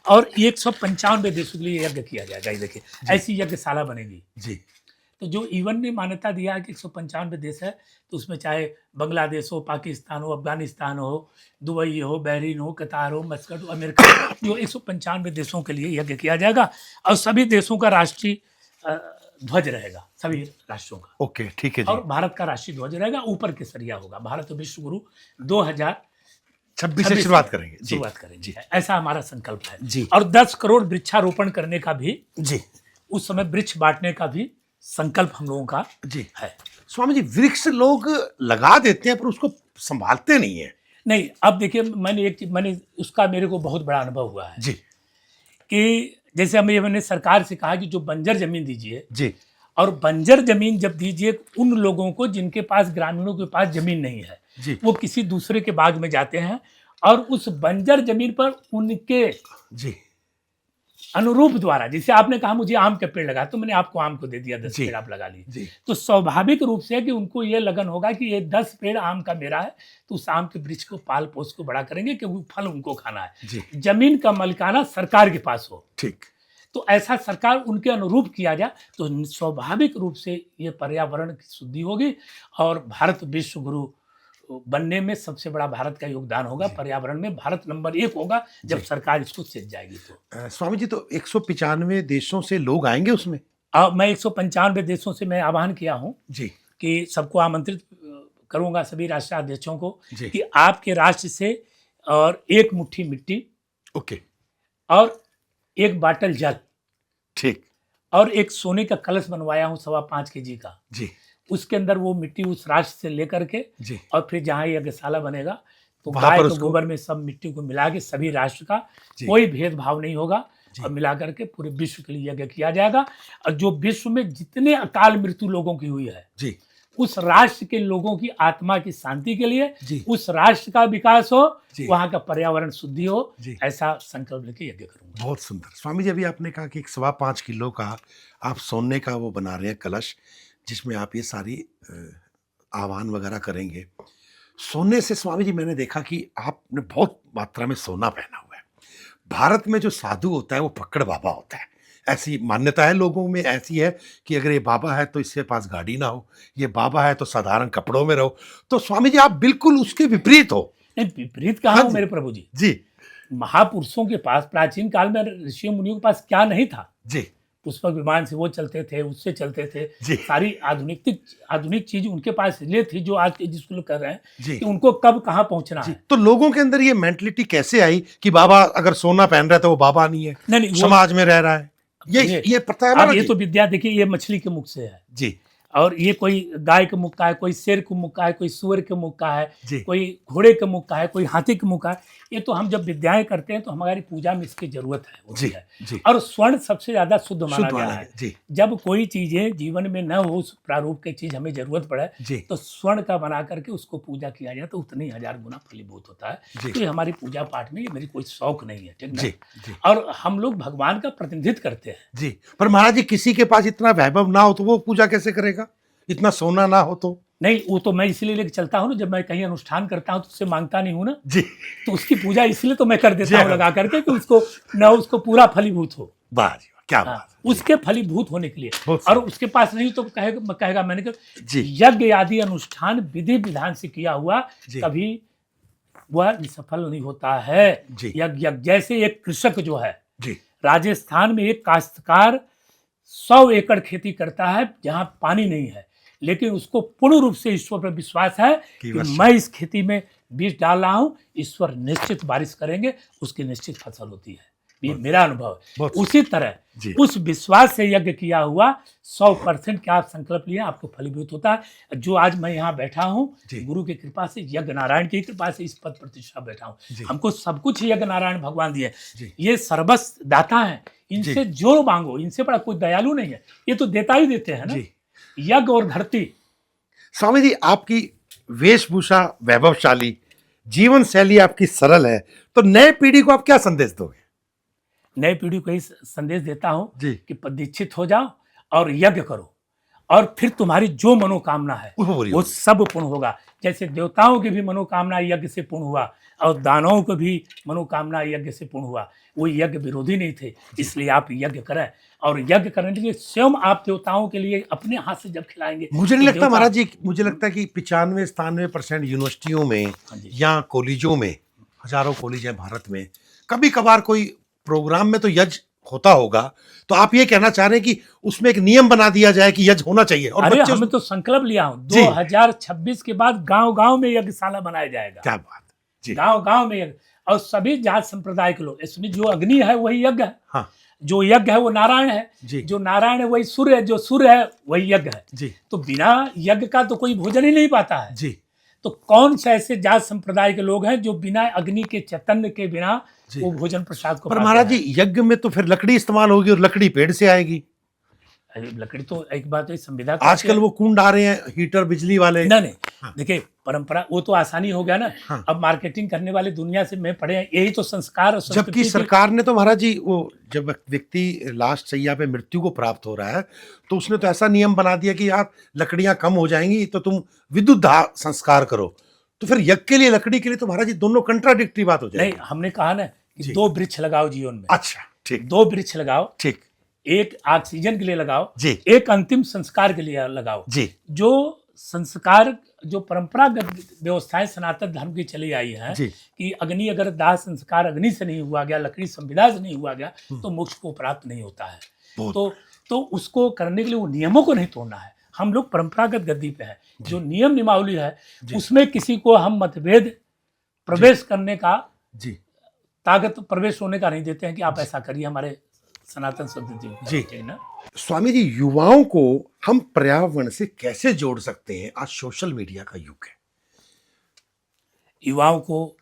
और 195 देशों के लिए यज्ञ किया जाएगा। देखिए ऐसी यज्ञशाला बनेगी जी। तो जो ईवन ने मान्यता दिया है कि 195 देश है, तो उसमें चाहे बांग्लादेश हो, पाकिस्तान हो, अफगानिस्तान हो, दुबई हो, बहरीन हो, कतार हो, मस्कट हो, अमेरिका, जो 195 देशों के लिए यज्ञ किया जाएगा और सभी देशों का राष्ट्रीय ध्वज रहेगा, सभी राष्ट्रों का। ओके, ठीक है जी। और भारत का राष्ट्रीय ध्वज रहेगा, ऊपर केसरिया होगा। भारत विश्व गुरु 2026 से शुरुआत करेंगे जी। ऐसा हमारा संकल्प है जी। और 10 करोड़ वृक्षारोपण करने का भी जी, उस समय वृक्ष बांटने का भी संकल्प हम लोगों का जी है। स्वामी जी, वृक्ष लोग लगा देते हैं पर उसको संभालते नहीं है। नहीं, अब देखिए, मैंने उसका मेरे को बहुत बड़ा अनुभव हुआ है जी। कि जैसे मैंने सरकार से कहा कि जो बंजर जमीन दीजिए जी, और बंजर जमीन जब दीजिए उन लोगों को जिनके पास, ग्रामीणों के पास जमीन नहीं है जी, वो किसी दूसरे के बाग में जाते हैं और उस बंजर जमीन पर उनके जी अनुरूप द्वारा, जैसे आपने कहा मुझे आम के पेड़ लगा तो मैंने आपको आम को दे दिया, 10 पेड़ आप लगा लिए, तो स्वाभाविक रूप से कि उनको ये लगन होगा कि ये 10 पेड़ आम का मेरा है, तो उस आम के वृक्ष को पाल पोस को बड़ा करेंगे कि वो फल उनको खाना है। जमीन का मालिकाना सरकार के पास हो, ठीक, तो ऐसा सरकार उनके अनुरूप किया जाए तो स्वाभाविक रूप से ये पर्यावरण की शुद्धि होगी और भारत विश्व गुरु बनने में सबसे बड़ा भारत का योगदान होगा। पर्यावरण में भारत नंबर 1 होगा जब सरकार इसको सीख जाएगी। तो स्वामी जी, तो 195 देशों से लोग आएंगे उसमें? मैं 195 देशों से मैं आह्वान किया हूँ जी कि सबको आमंत्रित करूंगा, सभी राष्ट्राध्यक्षों को, कि आपके राष्ट्र से और 1 मुट्ठी मिट्टी, ओके, और 1 बाटल जल, ठीक, और 1 सोने का कलश बनवाया हूँ 5.25 kg का जी, उसके अंदर वो मिट्टी उस राष्ट्र से लेकर के और फिर जहाँ यज्ञशाला बनेगा तो गाय के गोबर में सब मिट्टी को मिला के सभी राष्ट्र का कोई भेदभाव नहीं होगा और मिला करके पूरे विश्व के लिए यज्ञ किया जाएगा। और जो विश्व में जितने अकाल मृत्यु लोगों की हुई है जी, उस राष्ट्र के लोगों की आत्मा की शांति के लिए, उस राष्ट्र का विकास हो, वहाँ का पर्यावरण शुद्धि हो, ऐसा संकल्प लेके यज्ञ करूंगा। बहुत सुंदर। स्वामी जी, अभी आपने कहा कि 5.25 किलो का आप सोने का वो बना रहे हैं कलश, जिसमें आप ये सारी आह्वान वगैरह करेंगे। सोने से स्वामी जी मैंने देखा कि आपने बहुत मात्रा में सोना पहना हुआ है। भारत में जो साधु होता है वो पकड़ बाबा होता है, ऐसी मान्यता है लोगों में, ऐसी है कि अगर ये बाबा है तो इसके पास गाड़ी ना हो, ये बाबा है तो साधारण कपड़ों में रहो। तो स्वामी जी आप बिल्कुल उसके विपरीत हो। नहीं, विपरीत कहाँ हूँ मेरे प्रभु जी। जी, महापुरुषों के पास प्राचीन काल में ऋषियों मुनियों के पास क्या नहीं था जी, पुष्पक विमान से वो चलते थे, उससे चलते थे, सारी आधुनिक चीज उनके पास इसलिए थी जो आज जिसको लोग कर रहे हैं कि उनको कब कहाँ पहुंचना है। तो लोगों के अंदर ये मेंटलिटी कैसे आई कि बाबा अगर सोना पहन रहा है तो वो बाबा नहीं है, नहीं समाज में रह रहा है, ये पता है ना। ये तो विद्या देखिए, ये मछली के मुख से है जी, और ये कोई गाय के मुख का है, कोई शेर के मुख का है, कोई सुअर के मुख का है, कोई घोड़े के मुख का है, कोई हाथी के मुख का है। ये तो हम जब विद्याएं करते हैं तो हमारी पूजा में इसकी जरूरत है जी, जी। और स्वर्ण सबसे ज्यादा शुद्ध माना गया है। जब कोई चीजें जीवन में न हो, उस प्रारूप की चीज हमें जरूरत पड़े तो स्वर्ण का बना करके उसको पूजा किया जाए तो उतनी 1000 गुना फलीभूत होता है। तो ये हमारी पूजा पाठ में ये मेरी कोई शौक नहीं है, ठीक है। और हम लोग भगवान का प्रतिनिधित्व करते हैं जी। पर महाराज जी, किसी के पास इतना वैभव ना हो तो वो पूजा कैसे करेगा, इतना सोना ना हो तो? नहीं, वो तो मैं इसलिए लेके चलता हूँ ना, जब मैं कहीं अनुष्ठान करता हूँ तो उससे मांगता नहीं हूँ ना जी, तो उसकी पूजा इसलिए तो मैं कर देता हूँ लगा करके कि उसको पूरा फलीभूत हो। वाह जी, क्या बात है। उसके फलीभूत होने के लिए, और उसके पास नहीं तो कहेगा मैंने कहा यज्ञ आदि अनुष्ठान विधि विधान से किया हुआ कभी वह सफल नहीं होता है। यज्ञ जैसे एक कृषक जो है राजस्थान में, एक काश्तकार 100 एकड़ खेती करता है जहाँ पानी नहीं है, लेकिन उसको पूर्ण रूप से ईश्वर पर विश्वास है कि मैं इस खेती में बीज डाल रहा हूँ, ईश्वर निश्चित बारिश करेंगे, उसकी निश्चित फसल होती है। ये मेरा अनुभव है। उसी तरह उस विश्वास से यज्ञ किया हुआ 100% क्या आप संकल्प लिए आपको फलीभूत होता है। जो आज मैं यहाँ बैठा हूँ गुरु की कृपा से, यज्ञ नारायण की कृपा से इस पद प्रतिष्ठा बैठा हूँ। हमको सब कुछ यज्ञ नारायण भगवान दिए, ये सर्वस्व दाता है, इनसे जो मांगो, इनसे बड़ा कोई दयालु नहीं है, ये तो देता ही देते हैं ना। यज्ञ और धरती। स्वामी जी, आपकी वेशभूषा वैभवशाली, जीवन शैली आपकी सरल है, तो नए पीढ़ी को आप क्या संदेश दोगे? नई पीढ़ी को यही संदेश देता हूँ कि दीक्षित हो जाओ और यज्ञ करो, और फिर तुम्हारी जो मनोकामना है वो सब पूर्ण होगा। जैसे देवताओं की भी मनोकामना यज्ञ से पूर्ण हुआ और दानवों को भी मनोकामना यज्ञ से पूर्ण हुआ, वो यज्ञ विरोधी नहीं थे। इसलिए आप यज्ञ करें, और यज्ञ करने के लिए स्वयं आप देवताओं के लिए अपने हाथ से जब खिलाएंगे। मुझे नहीं लगता महाराज जी, मुझे लगता है कि 95-97% यूनिवर्सिटियों में या कॉलेजों में, हजारों कॉलेज हैं भारत में, कभी कभार कोई प्रोग्राम में तो यज्ञ होता होगा। तो आप ये कहना चाह रहे हैं कि उसमें एक नियम बना दिया जाए कि यज्ञ होना चाहिए? और अरे हमने तो संकल्प लिया हूँ 2026 के बाद गांव-गांव में यज्ञशाला बनाया जाएगा। क्या बात जी। गांव-गांव में यज्ञ, और सभी जात संप्रदाय के लोग, इसमें जो अग्नि है वही यज्ञ है। हाँ। जो यज्ञ है वो नारायण है, जो नारायण है वही सूर्य है, जो सूर्य है वही यज्ञ है जी। तो बिना यज्ञ का तो कोई भोजन ही नहीं पाता है जी। तो कौन से ऐसे जात संप्रदाय के लोग हैं जो बिना अग्नि के चैतन्य के बिना वो भोजन प्रसाद को? पर महाराज जी, यज्ञ में तो फिर लकड़ी इस्तेमाल होगी और लकड़ी पेड़ से आएगी। लकड़ी तो एक बात है, संविदा आजकल वो कुंड आ रहे हैं, हीटर बिजली वाले। नहीं, देखिए परंपरा वो तो आसानी हो गया ना। हाँ। अब मार्केटिंग करने वाले दुनिया से में पड़े हैं, यही तो संस्कार और जबकि सरकार ने तो महाराज जी, वो जब व्यक्ति लास्ट शैया पे मृत्यु को प्राप्त हो रहा है तो उसने तो ऐसा नियम बना दिया कि आप लकड़ियां कम हो जाएंगी तो तुम विद्युत दाह संस्कार करो। तो फिर यज्ञ के लिए लकड़ी के लिए तो महाराज जी दोनों कंट्राडिक्टरी बात हो जाएगी। नहीं, हमने कहा ना कि 2 वृक्ष लगाओ जीवन में। अच्छा, ठीक। 2 वृक्ष लगाओ, ठीक। एक ऑक्सीजन के लिए लगाओ जी, एक अंतिम संस्कार के लिए लगाओ जी। जो संस्कार, जो परंपरागत व्यवस्थाएं सनातन धर्म की चली आई है कि अग्नि अगर दाह संस्कार अग्नि से नहीं हुआ गया, लकड़ी संविदा से नहीं हुआ गया तो मोक्ष को प्राप्त नहीं होता है। तो उसको करने के लिए वो नियमों को नहीं तोड़ना है। हम लोग परंपरागत गद्दी पे है, जो नियम नियमावली है उसमें किसी को हम मतभेद प्रवेश करने का ताकत प्रवेश होने का नहीं देते हैं कि आप ऐसा करिए, हमारे सनातन संस्कृति जी है ना। स्वामी जी, युवाओं को हम पर्यावरण से कैसे जोड़ सकते हैं? आज सोशल मीडिया का युग है। युवाओं को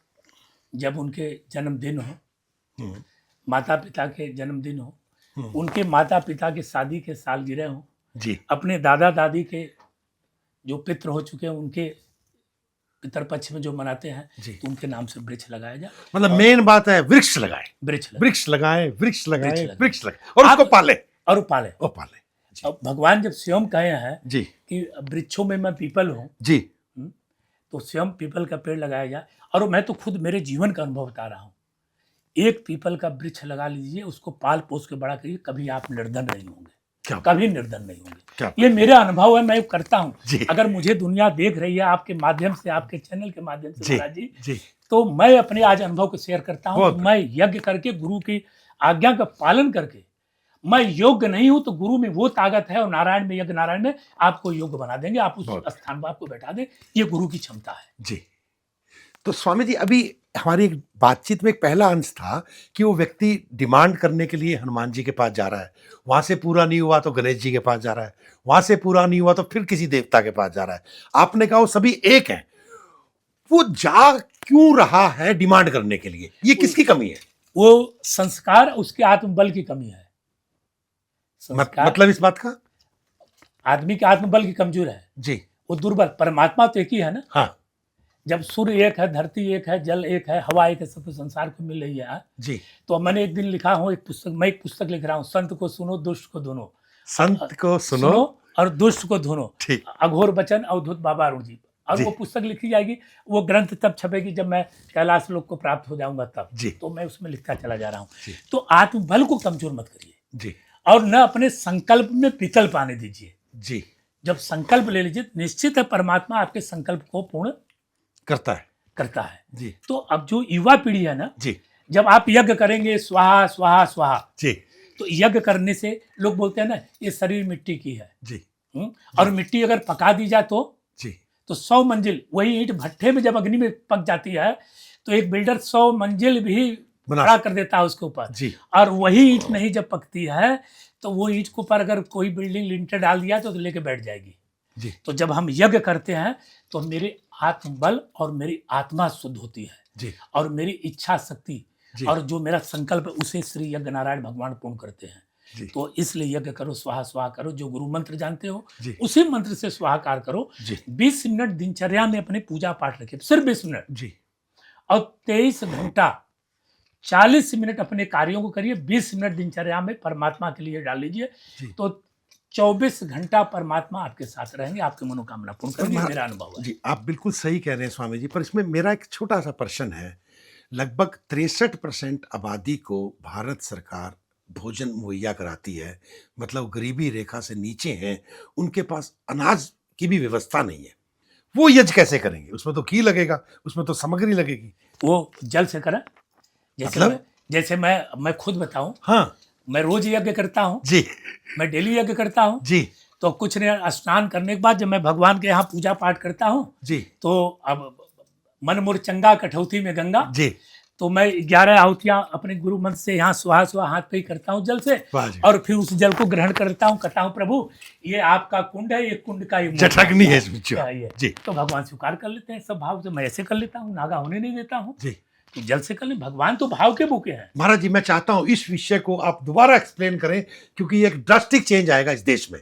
जब उनके जन्मदिन हो, माता पिता के जन्मदिन हो, उनके माता पिता के शादी के सालगिरह हो जी, अपने दादा दादी के जो पितृ हो चुके हैं उनके पितर पक्ष में जो मनाते हैं तो उनके नाम से वृक्ष लगाया जाए। मतलब मेन बात है वृक्ष लगाए, वृक्ष लगाए और उसको पाले और पाले। अब भगवान जब स्वयं कहे हैं जी कि वृक्षों में मैं पीपल हूँ जी, तो स्वयं पीपल का पेड़ लगाया जाए। और मैं तो खुद मेरे जीवन का अनुभव बता रहा हूँ। एक पीपल का वृक्ष लगा लीजिए, उसको पाल पोस के बड़ा करिए, कभी आप निर्धन नहीं होंगे, कभी निर्धन नहीं होंगे। ये मेरा अनुभव है, मैं करता हूँ। अगर मुझे दुनिया देख रही है आपके माध्यम से, आपके चैनल के माध्यम से महाराज जी, तो मैं अपने आज अनुभव को शेयर करता हूँ। मैं यज्ञ करके, गुरु की आज्ञा का पालन करके, मैं योग्य नहीं हूं तो गुरु में वो ताकत है और नारायण में, यज्ञ नारायण में आपको योग्य बना देंगे, आप उस स्थान पर आपको बैठा दें। ये गुरु की क्षमता है जी। तो स्वामी जी, अभी हमारी एक बातचीत में एक पहला अंश था कि वो व्यक्ति डिमांड करने के लिए हनुमान जी के पास जा रहा है, वहां से पूरा नहीं हुआ तो गणेश जी के पास जा रहा है, वहां से पूरा नहीं हुआ तो फिर किसी देवता के पास जा रहा है। आपने कहा वो सभी एक हैं, वो जा क्यों रहा है डिमांड करने के लिए? ये किसकी कमी है? वो संस्कार, उसके आत्मबल की कमी है। मतलब इस बात का, आदमी के आत्मबल की कमजोर है जी, वो दुर्बल। परमात्मा तो एक ही है ना। हाँ, जब सूर्य एक है, धरती एक है, जल एक है, हवा एक है, सब संसार को मिल रही है जी। तो मैंने एक दिन लिखा हूँ, मैं एक पुस्तक लिख रहा हूँ, संत को सुनो दुष्ट को धुनो, संत को सुनो और दुष्ट को धुनो, ठीक। अघोर बचन अवधूत बाबा अरुण जी। और वो पुस्तक लिखी जाएगी, वो ग्रंथ तब छपेगी जब मैं कैलाश लोक को प्राप्त हो जाऊंगा तब जी। तो मैं उसमें लिखता चला जा रहा हूँ। तो आत्मबल को कमजोर मत करिए जी, और न अपने संकल्प में विकल्प आने दीजिए जी। जब संकल्प ले लीजिए, निश्चित है परमात्मा आपके संकल्प को पूर्ण करता है जी। तो अब जो युवा पीढ़ी है ना जी, जब आप यज्ञ करेंगे स्वाहा स्वाहा स्वाहा जी, तो यज्ञ करने से लोग बोलते हैं ना ये शरीर मिट्टी की है जी, और मिट्टी अगर पका दी जाए तो जी, तो 100 मंजिल, वही ईंट भट्ठे में जब अग्नि में पक जाती है तो एक बिल्डर 100 मंजिल भी खड़ा कर देता है उसके ऊपर। और वही ईंट नहीं जब पकती है तो वो ईंट के ऊपर अगर कोई बिल्डिंग लिंटर डाल दिया तो लेके बैठ जाएगी जी। तो जब हम यज्ञ करते हैं तो मेरे आत्मबल और मेरी आत्मा शुद्ध होती है जी। और मेरी इच्छा शक्ति और जो मेरा संकल्प है उसे श्री यज्ञ नारायण भगवान पूर्ण करते हैं जी। तो इसलिए यज्ञ करो, स्वाहा स्वाहा करो, जो गुरु मंत्र जानते हो उसी मंत्र से स्वाहाकार करो। 20 मिनट दिनचर्या में अपने पूजा पाठ रखिए, सिर्फ 20 मिनट जी। और 23 घंटा 40 मिनट अपने कार्यों को करिए, 20 मिनट दिनचर्या में परमात्मा के लिए डाल लीजिए तो 24 घंटा परमात्मा आपके साथ रहेंगे, आपकी मनोकामना पूर्ण करेंगे। मेरा अनुभव है जी। आप बिल्कुल सही कह रहे हैं स्वामी जी, पर इसमें मेरा एक छोटा सा प्रश्न है। लगभग 63% आबादी को भारत सरकार भोजन मुहैया कराती है, मतलब गरीबी रेखा से नीचे हैं, उनके पास अनाज की भी व्यवस्था नहीं है। वो यज्ञ कैसे करेंगे? उसमें तो घी लगेगा, उसमें तो सामग्री लगेगी। वो जल से करें, जैसे मैं खुद बताऊं। हाँ, मैं रोज यज्ञ करता हूँ जी, मैं डेली यज्ञ करता हूँ जी। तो कुछ नहीं, स्नान करने के बाद जब मैं भगवान के यहाँ पूजा पाठ करता हूँ जी, तो अब मन मुर चंगा कठौती में गंगा जी, तो मैं 11 आहुतियां अपने गुरु मंत्र से यहाँ सुहा सुहा हाथ पे ही करता हूँ जल से, और फिर उस जल को ग्रहण करता हूँ, कहता हूँ प्रभु ये आपका कुंड है, ये कुंड का जठरग्नि है जी। तो भगवान स्वीकार कर लेते हैं सब भाव से। मैं ऐसे कर लेता हूँ, नागा होने नहीं देता हूँ जी। तो जल से कल नहीं, भगवान तो भाव के भूखे हैं। महाराज जी, मैं चाहता हूं इस विषय को आप दोबारा एक्सप्लेन करें, क्योंकि ये एक ड्रास्टिक चेंज आएगा इस देश में,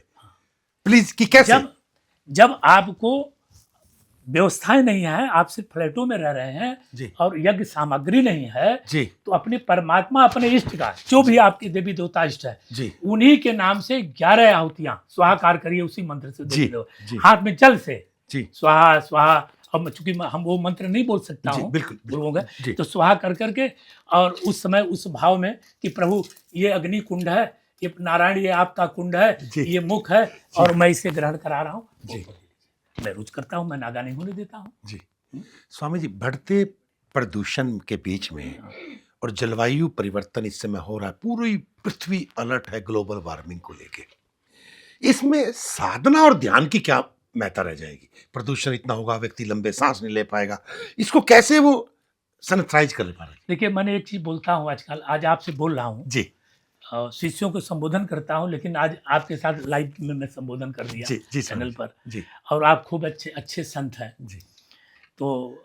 प्लीज। कि कैसे? जब आपको व्यवस्थाएं नहीं है, आप सिर्फ फ्लैटों में रह रहे हैं जी। और यज्ञ सामग्री नहीं है जी। तो अपने परमात्मा, अपने इष्ट का, जो भी आपके देवी देवता इष्ट है जी, उन्हीं के नाम से 11 आहुतियां स्वाहाकार करिए, उसी मंत्र से जी, जी। हाथ में जल से जी, स्वाहा स्वाहा। अब चूंकि हम वो मंत्र नहीं बोल सकता हूँ बिल्कुल, गुरुओं का, तो स्वाहा कर करके, और उस समय उस भाव में कि प्रभु ये अग्नि कुंड है, ये नारायण ये आपका कुंड है, ये मुख है और मैं इसे ग्रहण करा रहा हूँ जी। मैं रुच करता हूँ, मैं नागा नहीं होने देता हूँ जी। स्वामी जी, बढ़ते प्रदूषण के बीच में और जलवायु परिवर्तन इस समय हो रहा है, पूरी पृथ्वी अलर्ट है ग्लोबल वार्मिंग को लेके, इसमें साधना और ध्यान की क्या महत्ता रह जाएगी? प्रदूषण इतना होगा, व्यक्ति लंबे सांस नहीं ले पाएगा, इसको कैसे वो सैनिटाइज कर ले पा रहे? देखिए, मैंने एक चीज बोलता हूँ आजकल, आज आपसे बोल रहा हूँ जी, शिष्यों को संबोधन करता हूँ, लेकिन आज आपके साथ लाइव में मैं संबोधन कर दिया जी, चैनल पर जी। और आप खूब अच्छे संत हैं जी। तो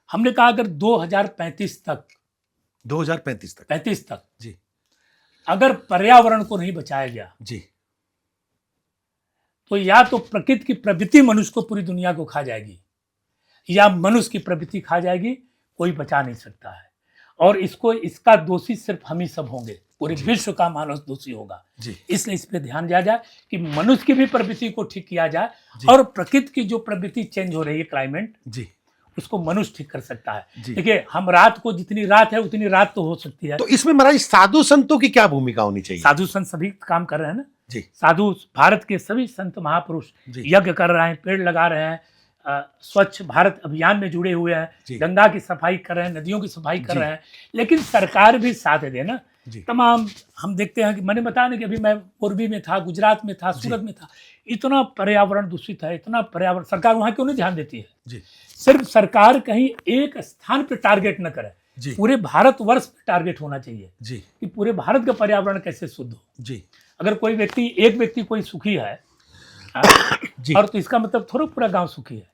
हमने कहा अगर 2035 तक 35 तक जी, अगर पर्यावरण को नहीं बचाया गया जी, तो या तो प्रकृति की प्रवृत्ति मनुष्य को पूरी दुनिया को खा जाएगी, या मनुष्य की प्रवृत्ति खा जाएगी, कोई बचा नहीं सकता है। और इसका दोषी सिर्फ हम ही सब होंगे, पूरे विश्व का मानव दोषी होगा। इसलिए इस पे ध्यान दिया जाए कि मनुष्य की भी प्रवृत्ति को ठीक किया जाए, और प्रकृति की जो प्रवृत्ति चेंज हो रही है, क्लाइमेट जी, उसको मनुष्य ठीक कर सकता है। देखिए, हम रात को जितनी रात है उतनी रात तो हो सकती है। तो इसमें महाराज साधु संतों की क्या भूमिका होनी चाहिए? साधु संत सभी काम कर रहे हैं ना जी। साधु, भारत के सभी संत महापुरुष यज्ञ कर रहे हैं, पेड़ लगा रहे हैं, स्वच्छ भारत अभियान में जुड़े हुए हैं, गंगा की सफाई कर रहे हैं, नदियों की सफाई कर रहे हैं, लेकिन सरकार भी साथ दे ना। तमाम हम देखते हैं कि मैंने बताया ना कि अभी मैं पूर्वी में था, गुजरात में था, सूरत में था, इतना पर्यावरण दूषित है, इतना पर्यावरण, सरकार वहाँ क्यों नहीं ध्यान देती है? सिर्फ सरकार कहीं एक स्थान पर टारगेट न करे, पूरे भारतवर्ष पे टारगेट होना चाहिए कि पूरे भारत का पर्यावरण कैसे शुद्ध हो। अगर कोई व्यक्ति, एक व्यक्ति कोई सुखी है और तो इसका मतलब थोड़ा पूरा गांव सुखी है,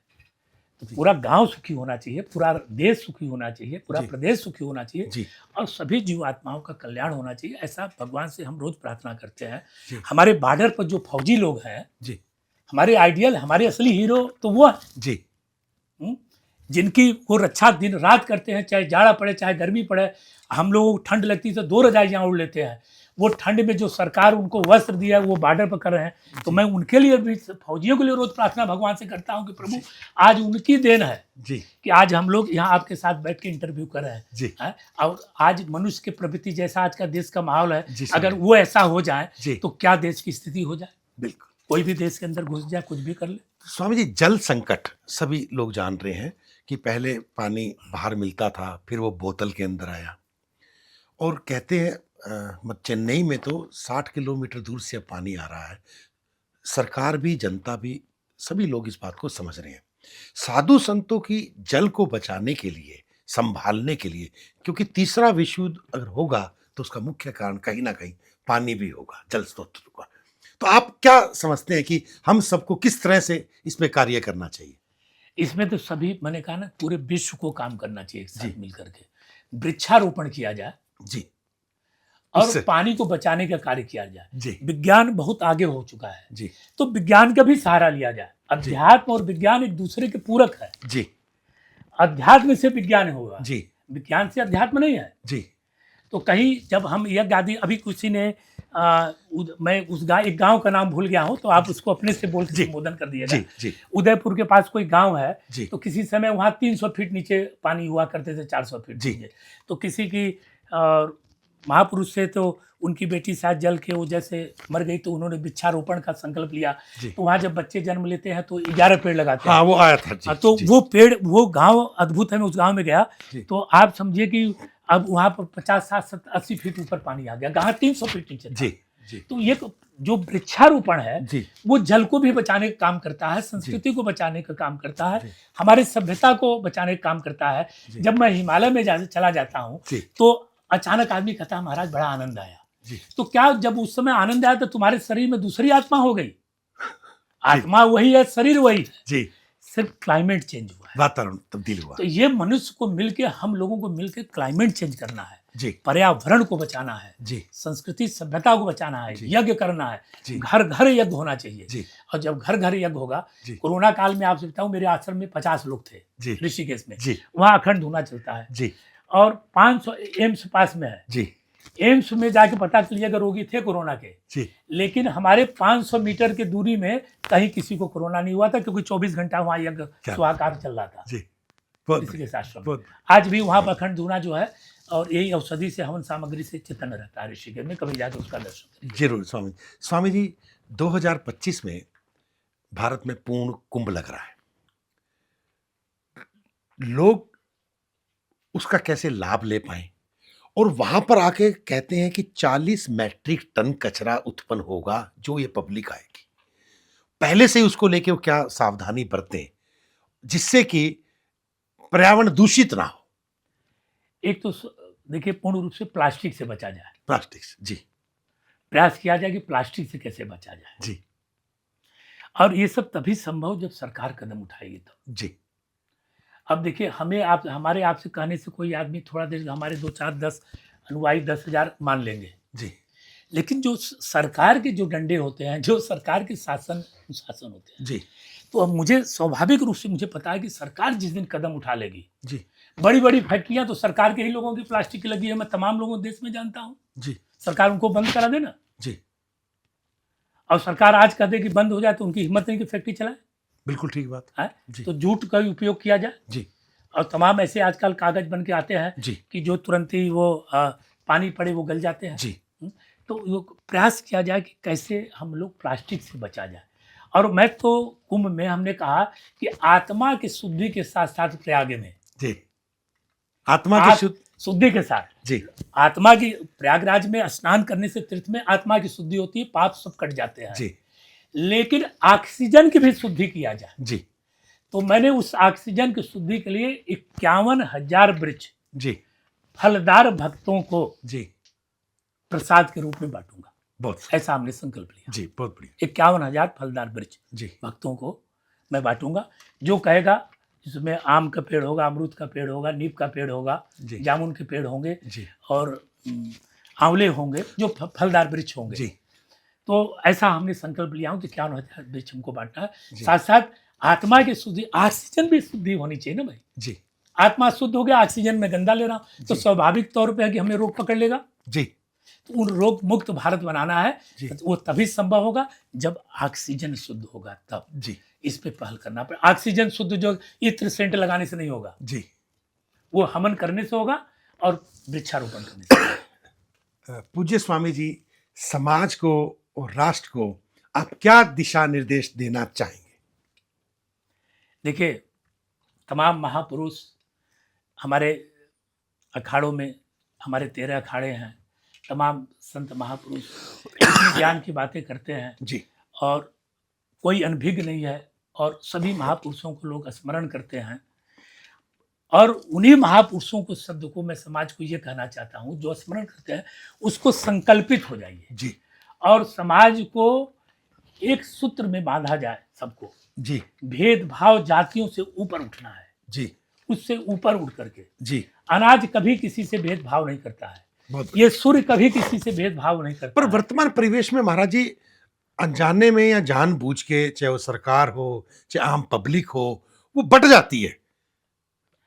तो पूरा गांव सुखी होना चाहिए, पूरा देश सुखी होना चाहिए, पूरा प्रदेश सुखी होना चाहिए, और सभी जीवात्माओं का कल्याण होना चाहिए। ऐसा भगवान से हम रोज प्रार्थना करते हैं। हमारे बॉर्डर पर जो फौजी लोग हैं, हमारे आइडियल, हमारे असली हीरो तो वो है जिनकी वो रक्षा दिन रात करते हैं, चाहे जाड़ा पड़े चाहे गर्मी पड़े। हम लोगों को ठंड लगती है तो 2 रजाइयाँ ओढ़ लेते हैं, वो ठंड में जो सरकार उनको वस्त्र दिया है वो बॉर्डर पर कर रहे हैं। तो मैं उनके लिए भी, फौजियों के लिए रोज प्रार्थना भगवान से करता हूँ कि प्रभु आज उनकी देन है कि आज हम लोग यहाँ आपके साथ बैठ के इंटरव्यू कर रहे हैं। और आज मनुष्य के प्रवृत्ति जैसा आज का देश का माहौल है, अगर वो ऐसा हो जाए तो क्या देश की स्थिति हो जाए। बिल्कुल, कोई भी देश के अंदर घुस जाए, कुछ भी कर ले। स्वामी जी, जल संकट सभी लोग जान रहे हैं कि पहले पानी बाहर मिलता था, फिर वो बोतल के अंदर आया, और कहते हैं चेन्नई में तो 60 किलोमीटर दूर से पानी आ रहा है। सरकार भी, जनता भी, सभी लोग इस बात को समझ रहे हैं। साधु संतों की जल को बचाने के लिए, संभालने के लिए, क्योंकि तीसरा विश्व युद्ध अगर होगा तो उसका मुख्य कारण कहीं ना कहीं पानी भी होगा, जल स्रोत होगा। तो आप क्या समझते हैं कि हम सबको किस तरह से इसमें कार्य करना चाहिए? इसमें तो सभी, मैंने कहा ना, पूरे विश्व को काम करना चाहिए साथ मिलकर के। वृक्षारोपण किया जाए और पानी को बचाने का कार्य किया जाए। विज्ञान बहुत आगे हो चुका है तो विज्ञान का भी सहारा लिया जाए। अध्यात्म और विज्ञान एक दूसरे के पूरक है। अध्यात्म से विज्ञान होगा, विज्ञान से अध्यात्म नहीं है। तो कहीं जब हम यज्ञ आदि, अभी किसी ने मैं उस एक गांव का नाम भूल गया हूं, तो आप उसको अपने से बोल के संबोधन कर दिएगा। उदयपुर के पास कोई गांव है, तो किसी समय वहां 300 फीट नीचे पानी हुआ करते थे, 400 फीट नीचे। तो किसी की महापुरुष से तो उनकी बेटी शायद जल के वो जैसे मर गई, तो उन्होंने वृक्षारोपण का संकल्प लिया। तो वहाँ जब बच्चे जन्म लेते हैं तो 11 पेड़ लगाते हैं। हाँ, वो आया था तो वो पेड़, वो गांव अद्भुत है। मैं उस गांव में गया तो आप समझिए कि अब वहाँ पर 50, 60, 80 फीट ऊपर पानी आ गया, गांव 300 फीट नीचे था। तो ये जो वृक्षारोपण है वो जल को भी बचाने का काम करता है, संस्कृति को बचाने का काम करता है, हमारे सभ्यता को बचाने का काम करता है। जब मैं हिमालय में चला जाता हूँ तो अचानक आदमी कहता है महाराज बड़ा आनंद आया। तो क्या जब उस समय आनंद आया तो तुम्हारे शरीर में दूसरी आत्मा हो गई? आत्मा वही है, शरीर वही है, सिर्फ क्लाइमेट चेंज हुआ है। वातावरण तब्दील हुआ। तो ये मनुष्य को मिलके, हम लोगों को मिलके क्लाइमेट चेंज करना है जी, पर्यावरण को बचाना है जी, संस्कृति सभ्यता को बचाना है, जी, यज्ञ करना है, जी, घर घर यज्ञ होना चाहिए जी, और जब घर घर यज्ञ होगा, जी, कोरोना काल में आपसे बताऊं, मेरे आश्रम में 50 लोग थे जी, ऋषिकेश में, जी, वहाँ अखंड धुना चलता है जी, और 500 एम्स पास में है, जी, एम्स में जाके पता चलिएगा रोगी थे कोरोना के, जी, लेकिन हमारे 500 मीटर की दूरी में कहीं किसी को कोरोना नहीं हुआ था, क्योंकि 24 घंटा वहाँ यज्ञ स्वाकार चल रहा था जी, बहुत ऋषिकेश आश्रम में। बहुत आज भी वहाँ पर अखंड धुना जो है और यही औषधि से हवन सामग्री से चितन रहता है ऋषिकेश में, कभी जाकर उसका दर्शन करिए। जरूर स्वामी। स्वामी जी, 2025 में भारत में पूर्ण कुंभ लग रहा है, लोग उसका कैसे लाभ ले पाए, और वहां पर आके कहते हैं कि 40 मैट्रिक टन कचरा उत्पन्न होगा जो ये पब्लिक आएगी, पहले से ही उसको लेके वो क्या सावधानी बरतें जिससे कि पर्यावरण दूषित ना हो। एक तो देखिए, पूर्ण रूप से प्लास्टिक से बचा जाए, प्लास्टिक से, जी, प्रयास किया जाए कि प्लास्टिक से कैसे बचा जाए, जी, और ये सब तभी संभव जब सरकार कदम उठाएगी तो। जी, अब देखिए, हमें हमारे आपसे कहने से कोई आदमी थोड़ा देर, हमारे 2 4 10 अनुयायी 10,000 मान लेंगे, जी, लेकिन जो सरकार के जो डंडे होते हैं, जो सरकार के शासन होते हैं, जी, तो अब मुझे स्वाभाविक रूप से मुझे पता है कि सरकार जिस दिन कदम उठा लेगी, जी, बड़ी बड़ी फैक्ट्रियां तो सरकार के ही लोगों की प्लास्टिक की लगी है, मैं तमाम लोगों देश में जानता हूं, जी, सरकार उनको बंद करा देना, जी, और सरकार आज कह दे कि बंद हो जाए तो उनकी हिम्मत नहीं कि फैक्ट्री चलाए, बिल्कुल ठीक बात है जी, तो जूट का भी उपयोग किया जाए, जी, और तमाम ऐसे आजकल कागज बन के आते हैं जी, कि जो तुरंत ही वो पानी पड़े वो गल जाते हैं, जी, तो वो प्रयास किया जाए कि कैसे हम लोग प्लास्टिक से बचा जाए। और मैं तो कुंभ में हमने कहा कि आत्मा की शुद्धि के साथ साथ प्रयाग में, जी, आत्मा की शुद्धि के साथ, जी, आत्मा की, प्रयागराज में स्नान करने से तीर्थ में आत्मा की शुद्धि होती है, पाप सब कट जाते हैं, जी, लेकिन ऑक्सीजन की भी शुद्धि किया जाए। जी, तो मैंने उस ऑक्सीजन की शुद्धि के लिए 51,000 वृक्ष जी, फलदार भक्तों को जी, प्रसाद के रूप में बांटूंगा, बहुत ऐसा हमने संकल्प लिया। जी, बहुत बढ़िया। 51,000 फलदार वृक्ष जी, भक्तों को मैं बांटूंगा, जो कहेगा, जिसमें आम का पेड़ होगा, अमरूद का पेड़ होगा, नीम का पेड़ होगा, जी, जामुन के पेड़ होंगे, जी, और आंवले होंगे, जो फलदार वृक्ष होंगे। जी, तो ऐसा हमने संकल्प लिया हूँ कि 51,000 वृक्ष हमको बांटना है। साथ साथ आत्मा की शुद्धि, ऑक्सीजन भी शुद्धि होनी चाहिए ना भाई, जी, आत्मा शुद्ध हो गया, ऑक्सीजन में गंदा ले रहा हूँ तो स्वाभाविक तौर पे है कि हमें रोग पकड़ लेगा। जी, तो उन रोग मुक्त भारत बनाना है, जी, तो वो तभी संभव होगा जब ऑक्सीजन शुद्ध होगा, तब जी, इस पे पहल करना पड़ेगा। ऑक्सीजन शुद्ध जो इत्र सेंट लगाने से नहीं होगा, जी, वो हवन करने से होगा और वृक्षारोपण करने से होगा। पूज्य स्वामी जी, समाज को और राष्ट्र को आप क्या दिशा निर्देश देना चाहेंगे? देखिए, तमाम महापुरुष हमारे अखाड़ों में, हमारे 13 अखाड़े हैं, तमाम संत महापुरुष इतनी ज्ञान की बातें करते हैं जी, और कोई अनभिज्ञ नहीं है, और सभी महापुरुषों को लोग स्मरण करते हैं, और उन्हीं महापुरुषों को, शब्द को मैं समाज को ये कहना चाहता हूँ, जो स्मरण करते हैं उसको संकल्पित हो जाइए जी, और समाज को एक सूत्र में बांधा जाए सबको। जी, भेदभाव जातियों से ऊपर उठना है, जी, उससे ऊपर उठ करके। जी, अनाज कभी किसी से भेदभाव नहीं करता है, बहुत। ये सूर्य कभी किसी से भेदभाव नहीं करता पर है। वर्तमान परिवेश में महाराज जी, अनजाने में या जानबूझ के, चाहे वो सरकार हो चाहे आम पब्लिक हो, वो बट जाती है,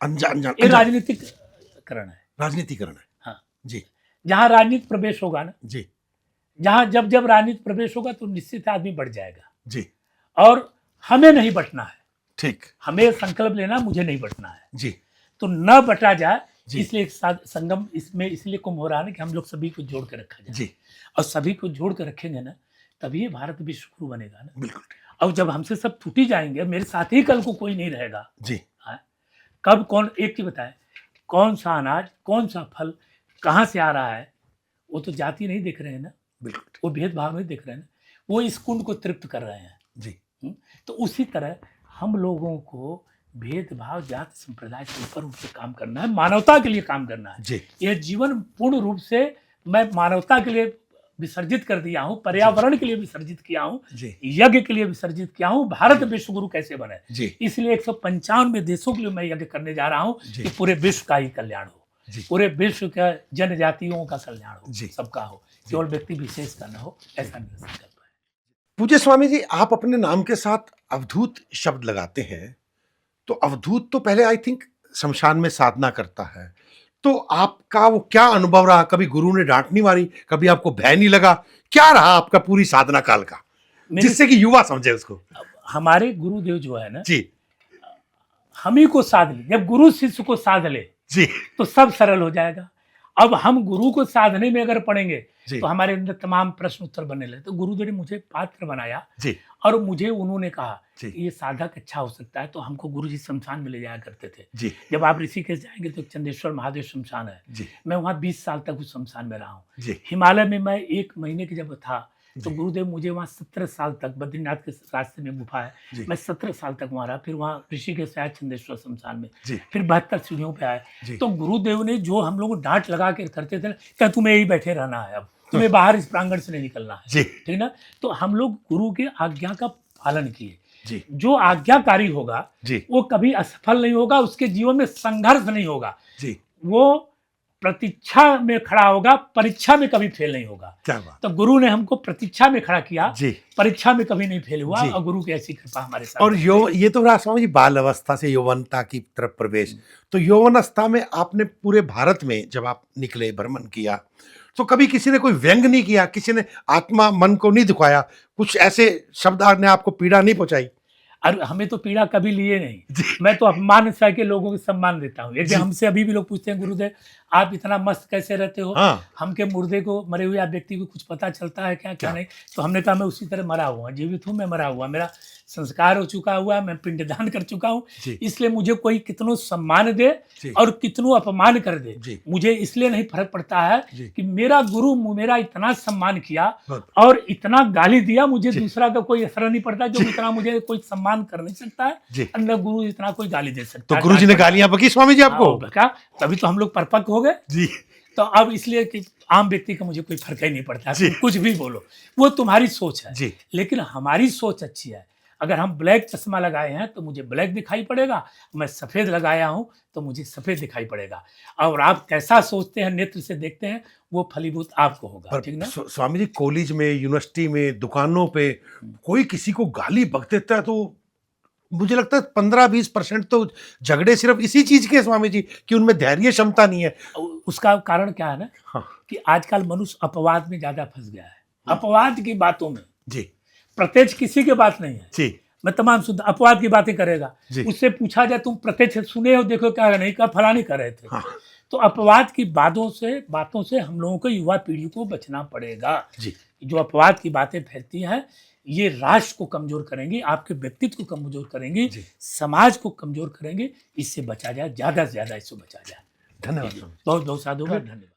अनजान ये राजनीतिकरण है, राजनीतिकरण है। हाँ जी, जहाँ राजनीति प्रवेश होगा ना, जी, जहाँ जब राजनीति प्रवेश होगा तो निश्चित आदमी बढ़ जाएगा, जी, और हमें नहीं बटना है, ठीक, हमें संकल्प लेना, मुझे नहीं बटना है, जी, तो न बटा जाए। जी, इसलिए एक साथ संगम इसमें इसलिए कुंभ हो रहा है कि हम लोग सभी को जोड़ के रखा जाए, जी, और सभी को जोड़ के रखेंगे ना, तभी ये भारत विश्वगुरु बनेगा ना। बिल्कुल, और जब हमसे सब टूटी जाएंगे, मेरे साथ ही कल को कोई नहीं रहेगा, जी, कब कौन, एक चीज बताए, कौन सा अनाज, कौन सा फल कहाँ से आ रहा है, वो तो जाति नहीं देख रहे हैं ना, बिल्कुल, वो भेदभाव नहीं देख रहे हैं ना, वो इस कुंड को तृप्त कर रहे हैं। जी, तो उसी तरह हम लोगों को भेदभाव जाति संप्रदाय से ऊपर उठ के काम करना है, मानवता के लिए काम करना है। जी, ये जीवन पूर्ण रूप से मैं मानवता के लिए विसर्जित कर दिया हूँ, पर्यावरण के लिए विसर्जित किया हूँ, जी यज्ञ के लिए विसर्जित किया हूँ, भारत विश्व गुरु कैसे बने। जी इसलिए 195 देशों के लिए मैं यज्ञ करने जा रहा हूँ कि पूरे विश्व का ही कल्याण हो, पूरे विश्व का जनजातियों का कल्याण हो, सबका हो, केवल व्यक्ति विशेष का ना हो, ऐसा मेरा संकल्प है। पूज्य स्वामी जी, आप अपने नाम के साथ अवधूत शब्द लगाते हैं, तो अवधूत तो पहले आई थिंक शमशान में साधना करता है, तो आपका वो क्या अनुभव रहा? कभी गुरु ने डांट नहीं मारी, कभी आपको भय नहीं लगा? क्या रहा आपका पूरी साधना काल का, जिससे कि युवा समझे उसको? हमारे गुरुदेव जो है ना जी, हम ही को साध ले, जब गुरु शिष्य को साध ले जी, तो सब सरल हो जाएगा। अब हम गुरु को साधने में अगर पड़ेंगे जी, तो हमारे अंदर तमाम प्रश्न उत्तर बनने लगे। तो गुरुदेव ने मुझे पात्र बनाया जी, और मुझे उन्होंने कहा जी, कि ये साधक अच्छा हो सकता है, तो हमको गुरुजी शमशान में ले जाया करते थे। जी, जब आप ऋषिकेश जाएंगे तो चंदेश्वर महादेव शमशान है, जी, मैं वहाँ 20 साल तक उस शमशान में रहा हूँ। जी, हिमालय में मैं 1 महीने की जब था तो गुरुदेव मुझे वहाँ 17 साल तक, बद्रीनाथ के रास्ते में गुफा है, जी, मैं 17 साल तक वहाँ रहा। फिर वहाँ ऋषिकेश से आया चंदेश्वर शमशान में, जी, फिर 72 सीढ़ियों पे आए। जी, तो गुरुदेव ने जो हम लोग को डांट लगा के करते थे ना, क्या तुम्हें यही बैठे रहना है, अब तुम्हें बाहर इस प्रांगण से नहीं निकलना है, जी, ठीक ना। तो हम लोग गुरु के आज्ञा का पालन किए। जी, जो आज्ञाकारी होगा जी, वो कभी असफल नहीं होगा, उसके जीवन में संघर्ष नहीं होगा, जी, वो प्रतीक्षा में खड़ा होगा, परीक्षा में कभी फेल नहीं होगा। क्या बात। तो गुरु ने हमको प्रतीक्षा में खड़ा किया, जी, परीक्षा में कभी नहीं फेल हुआ, जी। और गुरु की ऐसी कृपा हमारे साथ। और ये तो रहा स्वामी जी बाल अवस्था से यौवनता की तरफ प्रवेश। तो यौवन अवस्था में आपने पूरे भारत में जब आप निकले, भ्रमण किया, तो कभी किसी ने कोई व्यंग नहीं किया, किसी ने आत्मा मन को नहीं दुखाया, कुछ ऐसे शब्द ने आपको पीड़ा नहीं पहुंचाई? और हमें तो पीड़ा कभी लिए नहीं, मैं तो अपमान सह के लोगों को सम्मान देता हूँ। एक दिन हमसे अभी भी लोग पूछते हैं, गुरुदेव आप इतना मस्त कैसे रहते हो? हाँ, हमके मुर्दे को, मरे हुए व्यक्ति को कुछ पता चलता है क्या क्या नहीं? तो हमने कहा मैं उसी तरह मरा हुआ, जीवित हूँ, मैं मरा हुआ, मेरा संस्कार हो चुका हुआ, मैं पिंडदान कर चुका हूँ। इसलिए मुझे कोई कितनों सम्मान दे और कितनों अपमान कर दे, मुझे इसलिए नहीं फर्क पड़ता है कि मेरा गुरु मेरा इतना सम्मान किया और इतना गाली दिया, मुझे दूसरा का कोई असर नहीं पड़ता। जो इतना मुझे कोई सम्मान कर नहीं सकता है, न गुरु इतना कोई गाली दे सकता है। तो गुरु जी ने गालियां बकी स्वामी जी आपको? तभी तो हम लोग परिपक्व हो गए जी। तो अब इसलिए कि आम व्यक्ति का मुझे कोई फर्क ही नहीं पड़ता, तुम कुछ भी बोलो, वो तुम्हारी सोच है जी। लेकिन हमारी सोच अच्छी है। अगर हम ब्लैक चश्मा लगाए हैं तो मुझे ब्लैक दिखाई पड़ेगा, मैं सफ़ेद लगाया हूं तो मुझे सफ़ेद दिखाई पड़ेगा। और आप कैसा सोचते हैं, नेत्र से देखते हैं, वो फलीभूत आपको होगा, ठीक ना। स्वामी जी, कॉलेज में, यूनिवर्सिटी में, दुकानों पे कोई किसी को गाली बक देता है तो मुझे लगता है 15-20% तो झगड़े सिर्फ इसी चीज के, स्वामी जी, कि उनमें धैर्य क्षमता नहीं है। उसका कारण क्या है ना, हाँ, कि आजकल मनुष्य अपवाद में ज्यादा फंस गया है, अपवाद की बातों में जी। प्रत्यक्ष किसी की बात नहीं है जी। मैं तमाम शुद्ध अपवाद की बातें करेगा, उससे पूछा जाए तुम प्रत्यक्ष सुने हो, देखो क्या नहीं कहा, फलानी कर रहे थे। हाँ। तो अपवाद की बातों से हम लोगों को, युवा पीढ़ी को बचना पड़ेगा जी। जो अपवाद की बातें फैलती हैं, ये राष्ट्र को कमजोर करेंगे, आपके व्यक्तित्व को कमजोर करेंगे, समाज को कमजोर करेंगे। इससे बचा जाए, ज्यादा से ज्यादा इससे बचा जाए। धन्यवाद, बहुत बहुत साधुवाद, धन्यवाद।